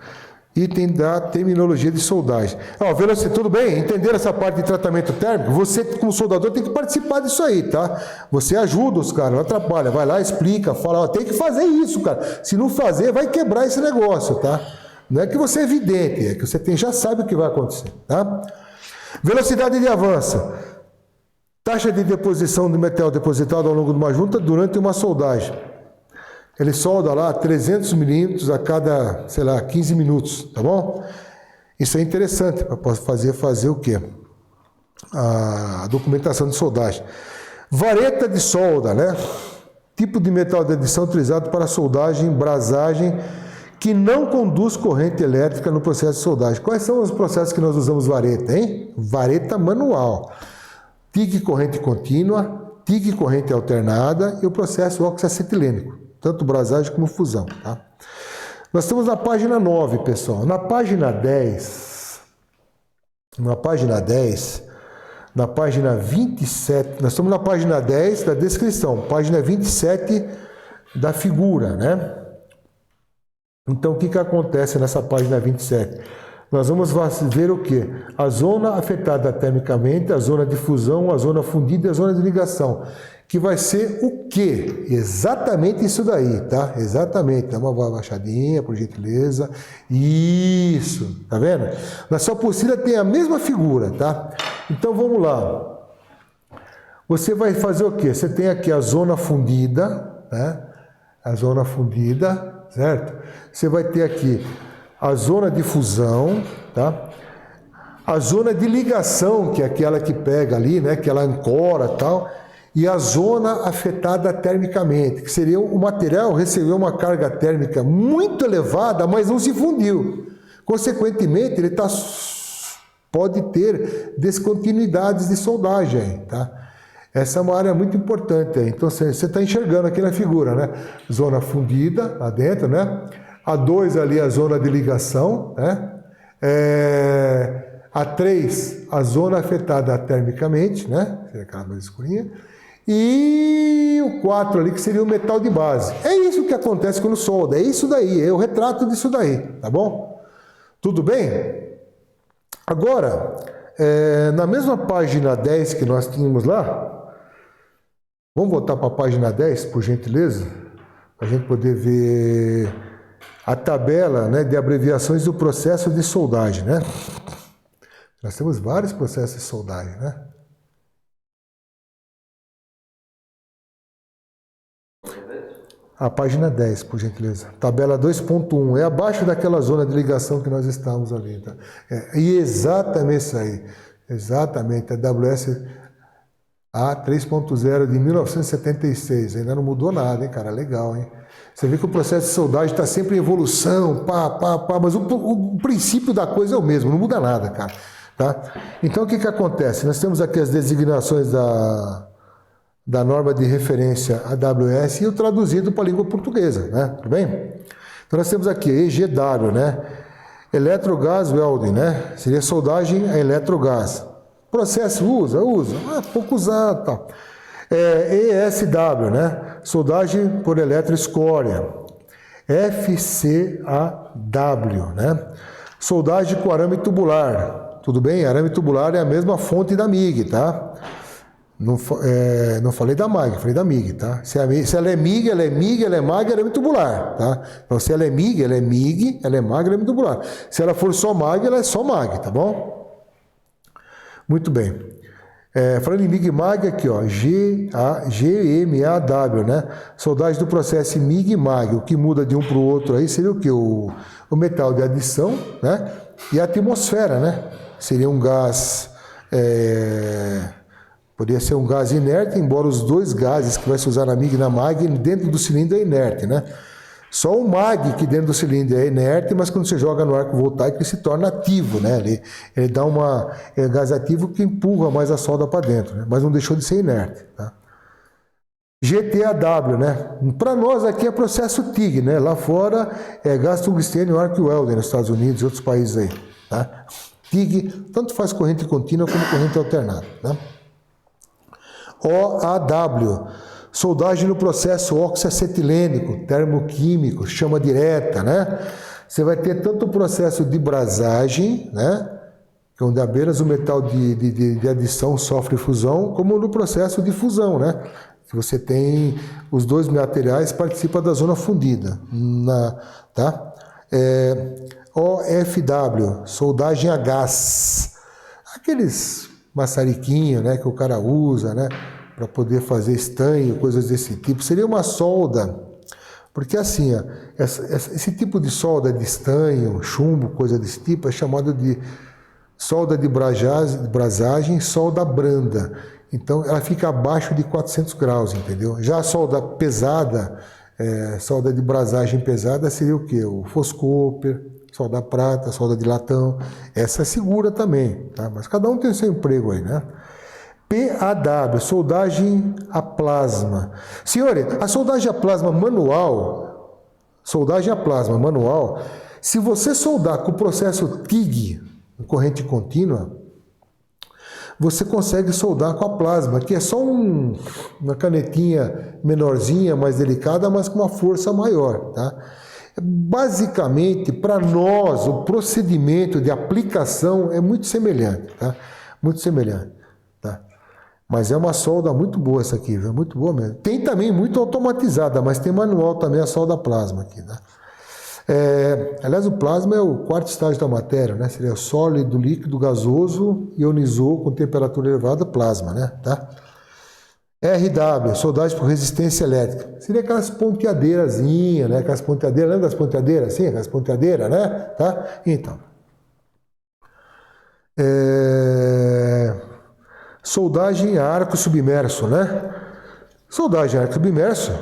Item da terminologia de soldagem. Velocidade, tudo bem? Entenderam essa parte de tratamento térmico? Você, como soldador, tem que participar disso aí, tá? Você ajuda os caras, não atrapalha. Vai lá, explica, fala, tem que fazer isso, cara. Se não fazer, vai quebrar esse negócio, tá? Não é que você é evidente, é que você já sabe o que vai acontecer, tá? Velocidade de avanço. Taxa de deposição de metal depositado ao longo de uma junta durante uma soldagem. Ele solda lá 300 milímetros a cada, sei lá, 15 minutos, tá bom? Isso é interessante para fazer o quê? A documentação de soldagem. Vareta de solda, né? Tipo de metal de adição utilizado para soldagem, brasagem, que não conduz corrente elétrica no processo de soldagem. Quais são os processos que nós usamos vareta, hein? Vareta manual. TIG corrente contínua, TIG corrente alternada e o processo oxacetilênico, tanto brasagem como fusão. Tá? Nós estamos na página 9, pessoal. Na página 10, na página 27, nós estamos na página 10 da descrição, página 27 da figura, né? Então, o que acontece nessa página 27? Nós vamos ver o quê? A zona afetada termicamente, a zona de fusão, a zona fundida e a zona de ligação. Que vai ser o quê? Exatamente isso daí, tá? Exatamente. Dá uma baixadinha, por gentileza. Isso, tá vendo? Na sua apostila tem a mesma figura, tá? Então, vamos lá. Você vai fazer o quê? Você tem aqui a zona fundida, né? A zona fundida, certo? Você vai ter aqui a zona de fusão, tá? A zona de ligação, que é aquela que pega ali, né? Que ela ancora e tal. E a zona afetada termicamente, que seria o material recebeu uma carga térmica muito elevada, mas não se fundiu. Consequentemente, ele pode ter descontinuidades de soldagem, tá? Essa é uma área muito importante. Então, você está enxergando aqui na figura, né? Zona fundida, lá dentro, né? A 2 ali, a zona de ligação, né? A 3, a zona afetada termicamente, né? Seria aquela mais escurinha. E o 4 ali, que seria o metal de base. É isso que acontece quando solda, é isso daí, é o retrato disso daí, tá bom? Tudo bem? Agora, na mesma página 10 que nós tínhamos lá, vamos voltar para a página 10, por gentileza, para a gente poder ver a tabela, né, de abreviações do processo de soldagem, né? Nós temos vários processos de soldagem, né? A página 10, por gentileza. Tabela 2.1. É abaixo daquela zona de ligação que nós estamos ali. Tá? E exatamente isso aí. Exatamente. A WS A 3.0 de 1976. Ainda não mudou nada, hein, cara? Legal, hein? Você vê que o processo de soldagem está sempre em evolução, mas o princípio da coisa é o mesmo, não muda nada, cara. Tá? Então, o que acontece? Nós temos aqui as designações da norma de referência AWS e o traduzido para a língua portuguesa, né? Tudo bem? Então nós temos aqui EGW, né? Electrogas Welding, né? Seria soldagem a eletrogás. Processo usa? Pouco usado, tal. ESW, né? Soldagem por eletroescória. FCAW, né? Soldagem com arame tubular. Tudo bem? Arame tubular é a mesma fonte da MIG, tá? Não falei da MAG, falei da MIG, tá? Se ela é MIG, ela é MIG, ela é MAG, ela é tubular, tá? Então, se ela é MIG, ela é MIG, ela é MAG, ela é tubular. Se ela for só MAG, ela é só MAG, tá bom? Muito bem. Falando em MIG e MAG, aqui, ó, GMAW, né? Soldagem do processo MIG e MAG. O que muda de um para o outro aí seria o quê? O metal de adição, né? E a atmosfera, né? Seria um gás... Poderia ser um gás inerte, embora os dois gases que vai se usar na MIG e na MAG, dentro do cilindro é inerte, né? Só o MAG que dentro do cilindro é inerte, mas quando você joga no arco voltaico ele se torna ativo, né? Ele dá gás ativo que empurra mais a solda para dentro, né? Mas não deixou de ser inerte, tá? GTAW, né? Para nós aqui é processo TIG, né? Lá fora é gás tungstênio arc welding nos Estados Unidos e outros países aí, tá? TIG tanto faz corrente contínua como corrente alternada, né? OAW, soldagem no processo oxiacetilênico, termoquímico, chama direta, né? Você vai ter tanto o processo de brasagem, né? Onde apenas o metal de adição sofre fusão, como no processo de fusão, né? Que você tem os dois materiais participam da zona fundida, tá? OFW, soldagem a gás, aqueles maçariquinho, né, que o cara usa, né, para poder fazer estanho, coisas desse tipo. Seria uma solda, porque assim, ó, esse tipo de solda de estanho, chumbo, coisa desse tipo, é chamado de solda de brasagem, solda branda. Então, ela fica abaixo de 400 graus, entendeu? Já a solda pesada, solda de brasagem pesada, seria o quê? O Foscopper, solda prata, solda de latão. Essa é segura também, tá? Mas cada um tem o seu emprego aí, né? PAW, soldagem a plasma. Senhores, a soldagem a plasma manual, se você soldar com o processo TIG, corrente contínua, você consegue soldar com a plasma, que é só uma canetinha menorzinha, mais delicada, mas com uma força maior, tá? Basicamente, para nós, o procedimento de aplicação é muito semelhante, tá? Muito semelhante, tá? Mas é uma solda muito boa essa aqui, viu? Muito boa mesmo. Tem também muito automatizada, mas tem manual também a solda plasma aqui, né? Aliás, o plasma é o quarto estágio da matéria, né? Seria sólido, líquido, gasoso, ionizou com temperatura elevada, plasma, né? Tá? RW, soldagem por resistência elétrica. Seria aquelas ponteadeirazinhas, né? Aquelas ponteadeiras, lembra das ponteadeiras? Sim, aquelas ponteadeiras, né? Tá? Então. Soldagem a arco submerso, né? Soldagem a arco submerso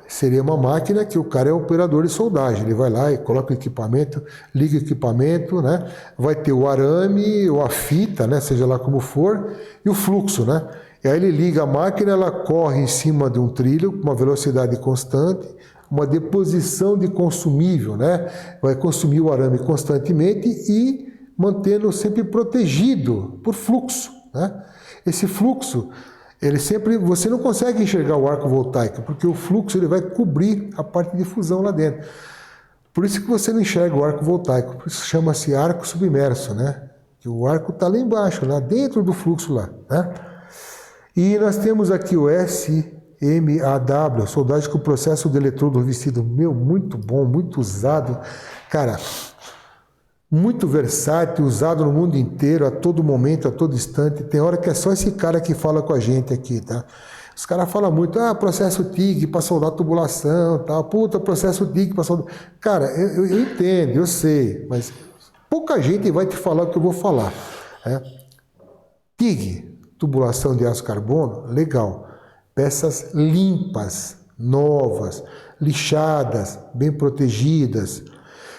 seria uma máquina que o cara é operador de soldagem. Ele vai lá e coloca o equipamento, liga o equipamento, né? Vai ter o arame ou a fita, né? Seja lá como for, e o fluxo, né? E aí ele liga a máquina, ela corre em cima de um trilho com uma velocidade constante, uma deposição de consumível, né? Vai consumir o arame constantemente e mantendo sempre protegido por fluxo, né? Esse fluxo, você não consegue enxergar o arco voltaico, porque o fluxo ele vai cobrir a parte de fusão lá dentro. Por isso que você não enxerga o arco voltaico, por isso chama-se arco submerso, né? Que o arco está lá embaixo, lá dentro do fluxo lá, né? E nós temos aqui o SMAW, soldagem com processo de eletrodo revestido. Meu, muito bom, muito usado. Cara, muito versátil, usado no mundo inteiro, a todo momento, a todo instante. Tem hora que é só esse cara que fala com a gente aqui, tá? Os caras falam muito, processo TIG para soldar tubulação, tá? Puta, processo TIG para soldar... Cara, eu entendo, eu sei, mas pouca gente vai te falar o que eu vou falar. Né? TIG, tubulação de aço carbono, legal. Peças limpas, novas, lixadas, bem protegidas.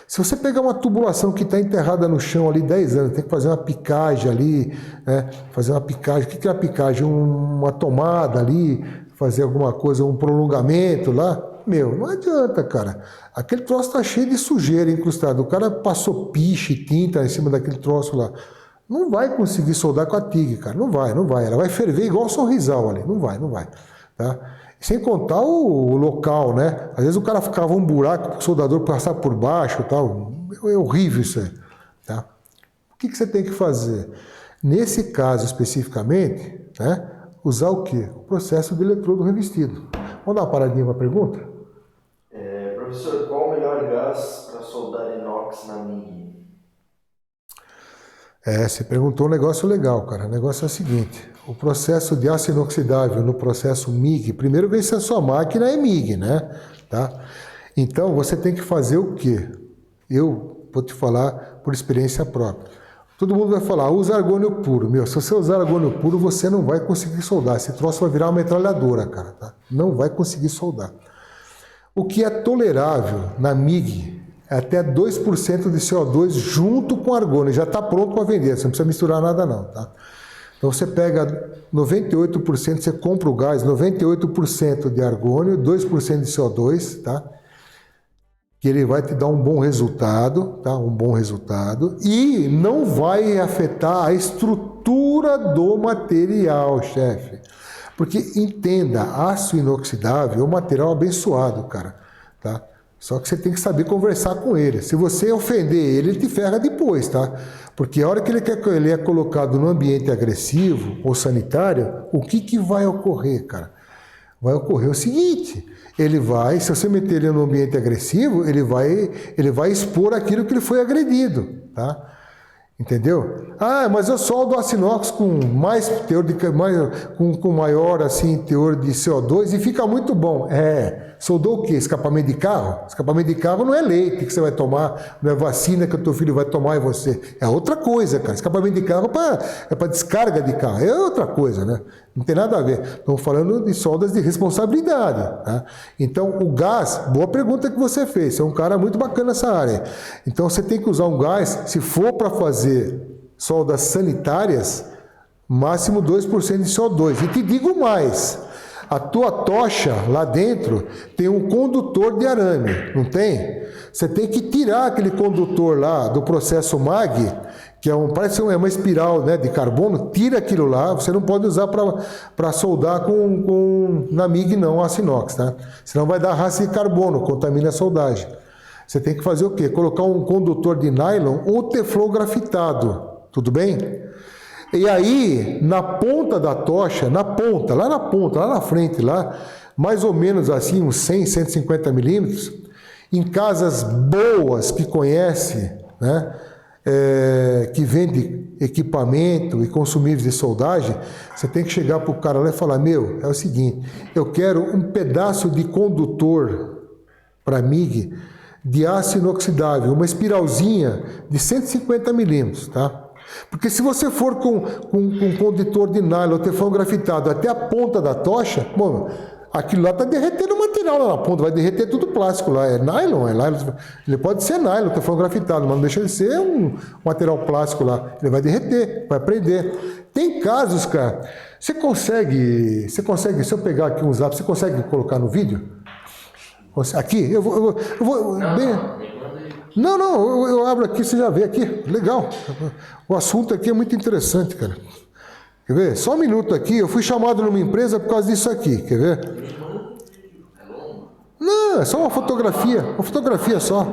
Se você pegar uma tubulação que está enterrada no chão ali 10 anos, tem que fazer uma picagem ali, né? Fazer uma picagem. O que é a picagem? Uma tomada ali, fazer alguma coisa, um prolongamento lá. Meu, não adianta, cara. Aquele troço está cheio de sujeira incrustada. O cara passou piche, tinta em cima daquele troço lá. Não vai conseguir soldar com a TIG, cara. Não vai. Ela vai ferver igual o sorrisal ali. Não vai. Tá? Sem contar o local, né? Às vezes o cara ficava um buraco para o soldador passar por baixo e tal. É horrível isso aí. Tá? O que você tem que fazer? Nesse caso especificamente, né? Usar o quê? O processo de eletrodo revestido. Vamos dar uma paradinha para a pergunta? Professor, qual o melhor gás para soldar inox na MIG? Você perguntou um negócio legal, cara. O negócio é o seguinte: o processo de aço inoxidável no processo MIG, primeiro vem se a sua máquina é MIG, né? Tá? Então você tem que fazer o quê? Eu vou te falar por experiência própria. Todo mundo vai falar, usa argônio puro. Meu, se você usar argônio puro, você não vai conseguir soldar. Esse troço vai virar uma metralhadora, cara. Tá? Não vai conseguir soldar. O que é tolerável na MIG é até 2% de CO2 junto com argônio. Já está pronto para vender, você não precisa misturar nada não, tá? Então você pega 98%, você compra o gás, 98% de argônio, 2% de CO2, tá? Que ele vai te dar um bom resultado, tá? Um bom resultado. E não vai afetar a estrutura do material, chefe. Porque, entenda, aço inoxidável é um material abençoado, cara, tá? Só que você tem que saber conversar com ele. Se você ofender ele, ele te ferra depois, tá? Porque a hora que ele é colocado no ambiente agressivo ou sanitário, o que vai ocorrer, cara? Vai ocorrer o seguinte: ele vai, se você meter ele no ambiente agressivo, ele vai expor aquilo que ele foi agredido, tá? Entendeu? Mas eu soldo aço inox com mais teor de com maior assim teor de CO2 e fica muito bom. Soldou o quê? Escapamento de carro? Escapamento de carro não é leite que você vai tomar, não é vacina que o teu filho vai tomar e você. É outra coisa, cara. Escapamento de carro é para descarga de carro. É outra coisa, né? Não tem nada a ver. Estamos falando de soldas de responsabilidade. Tá? Então, o gás, boa pergunta que você fez. Você é um cara muito bacana nessa área. Então, você tem que usar um gás, se for para fazer soldas sanitárias, máximo 2% de CO2. E te digo mais. A tua tocha lá dentro tem um condutor de arame, não tem? Você tem que tirar aquele condutor lá do processo MAG, que parece uma espiral, né, de carbono, tira aquilo lá, você não pode usar para soldar na MIG não, aço inox, tá? Senão vai dar raça de carbono, contamina a soldagem. Você tem que fazer o quê? Colocar um condutor de nylon ou teflon grafitado, tudo bem? E aí, na ponta da tocha, lá na frente, lá, mais ou menos assim, uns 100, 150 milímetros, em casas boas que conhece, né, que vende equipamento e consumíveis de soldagem, você tem que chegar para o cara lá e falar, meu, é o seguinte, eu quero um pedaço de condutor para MIG de aço inoxidável, uma espiralzinha de 150 milímetros, tá? Porque se você for com um condutor de nylon, teflon grafitado até a ponta da tocha, bom, aquilo lá está derretendo o material lá na ponta, vai derreter tudo plástico lá. É nylon, ele pode ser nylon, teflon grafitado, mas não deixa de ser um material plástico lá. Ele vai derreter, vai prender. Tem casos, cara, você consegue, se eu pegar aqui um zap, você consegue colocar no vídeo? Aqui, eu vou Não, eu abro aqui, você já vê aqui. Legal. O assunto aqui é muito interessante, cara. Quer ver? Só um minuto aqui. Eu fui chamado numa empresa por causa disso aqui. Quer ver? Não, é só uma fotografia. Uma fotografia só.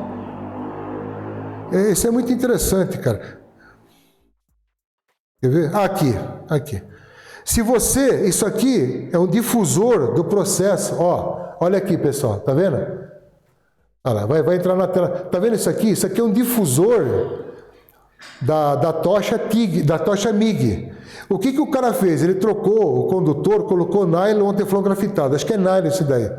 Isso é muito interessante, cara. Quer ver? Aqui. Se você, isso aqui é um difusor do processo, ó, olha aqui, pessoal, tá vendo? Olha lá, vai entrar na tela. Tá vendo isso aqui? Isso aqui é um difusor da tocha TIG, da tocha MIG. O que o cara fez? Ele trocou o condutor, colocou nylon teflon grafitado. Acho que é nylon isso daí.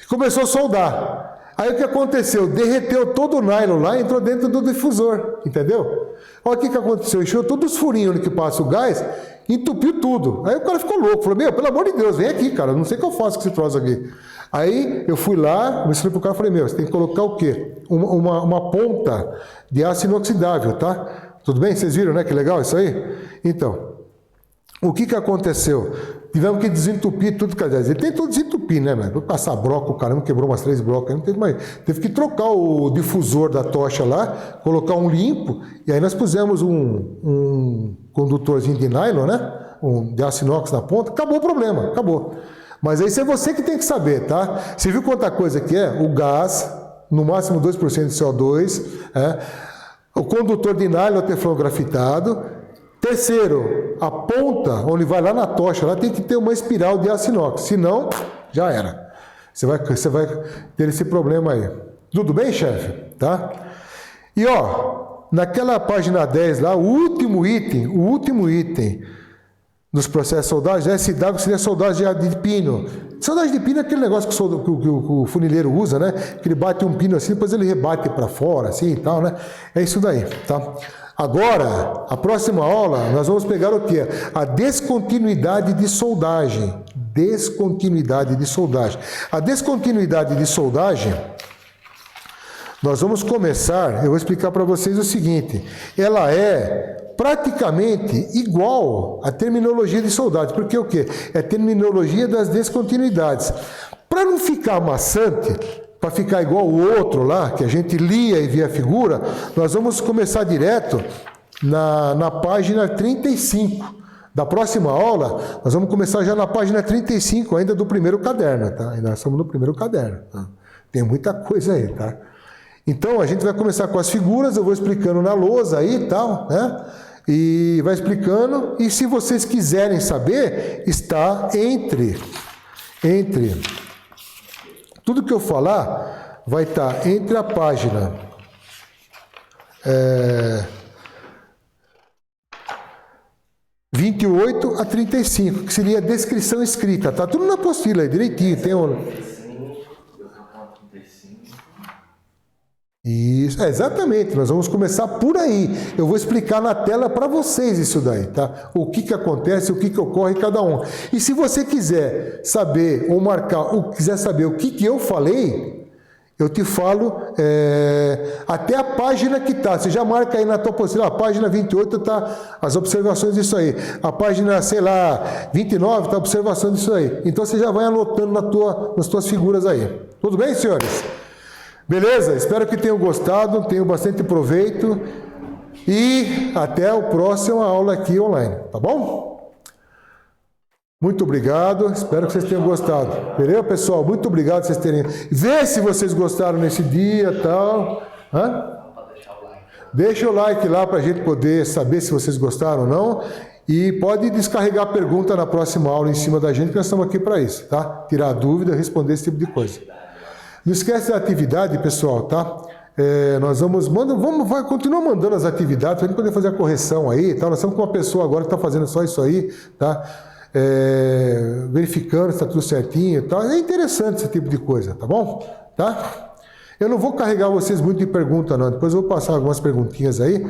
Começou a soldar. Aí o que aconteceu? Derreteu todo o nylon lá e entrou dentro do difusor. Entendeu? Olha o que aconteceu. Encheu todos os furinhos onde que passa o gás, entupiu tudo. Aí o cara ficou louco. Falou, pelo amor de Deus, vem aqui, cara. Eu não sei o que eu faço com esse troço aqui. Aí eu fui lá, mostrei pro cara e falei, você tem que colocar o quê? Uma ponta de aço inoxidável, tá? Tudo bem? Vocês viram, né? Que legal isso aí? Então, o que aconteceu? Tivemos que desentupir tudo, quer dizer, ele tentou desentupir, né, mano? Passar broca, o caramba quebrou umas 3 brocas, não teve mais. Teve que trocar o difusor da tocha lá, colocar um limpo, e aí nós pusemos um condutorzinho de nylon, né? De aço inox na ponta, acabou o problema, acabou. Mas aí isso é você que tem que saber, tá? Você viu quanta coisa que é? O gás, no máximo 2% de CO2, o condutor de nylon teflon grafitado. Terceiro, a ponta, onde vai lá na tocha, lá tem que ter uma espiral de aço inox, senão já era. Você vai ter esse problema aí. Tudo bem, chefe? Tá? E ó, naquela página 10 lá, o último item dos processos de soldagem, SW seria soldagem de pino. Soldagem de pino é aquele negócio que o funileiro usa, né? Que ele bate um pino assim, depois ele rebate para fora, assim e tal, né? É isso daí, tá? Agora, a próxima aula, nós vamos pegar o quê? A descontinuidade de soldagem. Descontinuidade de soldagem. A descontinuidade de soldagem, nós vamos começar, eu vou explicar para vocês o seguinte, ela é praticamente igual à terminologia de soldagem, porque o quê? É a terminologia das descontinuidades. Para não ficar maçante, para ficar igual o outro lá, que a gente lia e via a figura, nós vamos começar direto na página 35. Da próxima aula, nós vamos começar já na página 35, ainda do primeiro caderno, tá? Ainda estamos no primeiro caderno, tá? Tem muita coisa aí, tá? Então, a gente vai começar com as figuras, eu vou explicando na lousa aí e tal, né? E vai explicando, e se vocês quiserem saber, está entre tudo que eu falar vai estar entre a página 28 a 35, que seria a descrição escrita. Tá tudo na apostila aí, direitinho. Tem Isso, exatamente, nós vamos começar por aí. Eu vou explicar na tela para vocês isso daí, tá? O que acontece, o que ocorre em cada um. E se você quiser saber ou marcar, ou quiser saber o que eu falei, eu te falo até a página que tá. Você já marca aí na tua apostila, a página 28 tá as observações disso aí. A página, sei lá, 29 tá a observação disso aí. Então você já vai anotando nas tuas figuras aí. Tudo bem, senhores? Beleza? Espero que tenham gostado, tenham bastante proveito e até a próxima aula aqui online, tá bom? Muito obrigado, espero que vocês tenham gostado. Beleza, pessoal? Muito obrigado por vocês terem... Vê se vocês gostaram nesse dia e tal. Deixa o like lá para a gente poder saber se vocês gostaram ou não. E pode descarregar a pergunta na próxima aula em cima da gente, que nós estamos aqui para isso, tá? Tirar dúvida, responder esse tipo de coisa. Não esquece da atividade, pessoal, tá? Nós continua mandando as atividades para a gente poder fazer a correção aí, tá? Nós estamos com uma pessoa agora que está fazendo só isso aí, tá? Verificando se está tudo certinho e tal. É interessante esse tipo de coisa, tá bom? Tá? Eu não vou carregar vocês muito de pergunta, não. Depois eu vou passar algumas perguntinhas aí,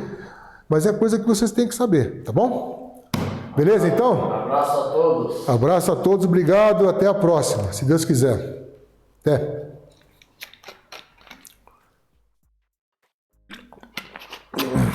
mas é coisa que vocês têm que saber, tá bom? Beleza, então? Abraço a todos. Abraço a todos, obrigado, até a próxima, se Deus quiser. Até.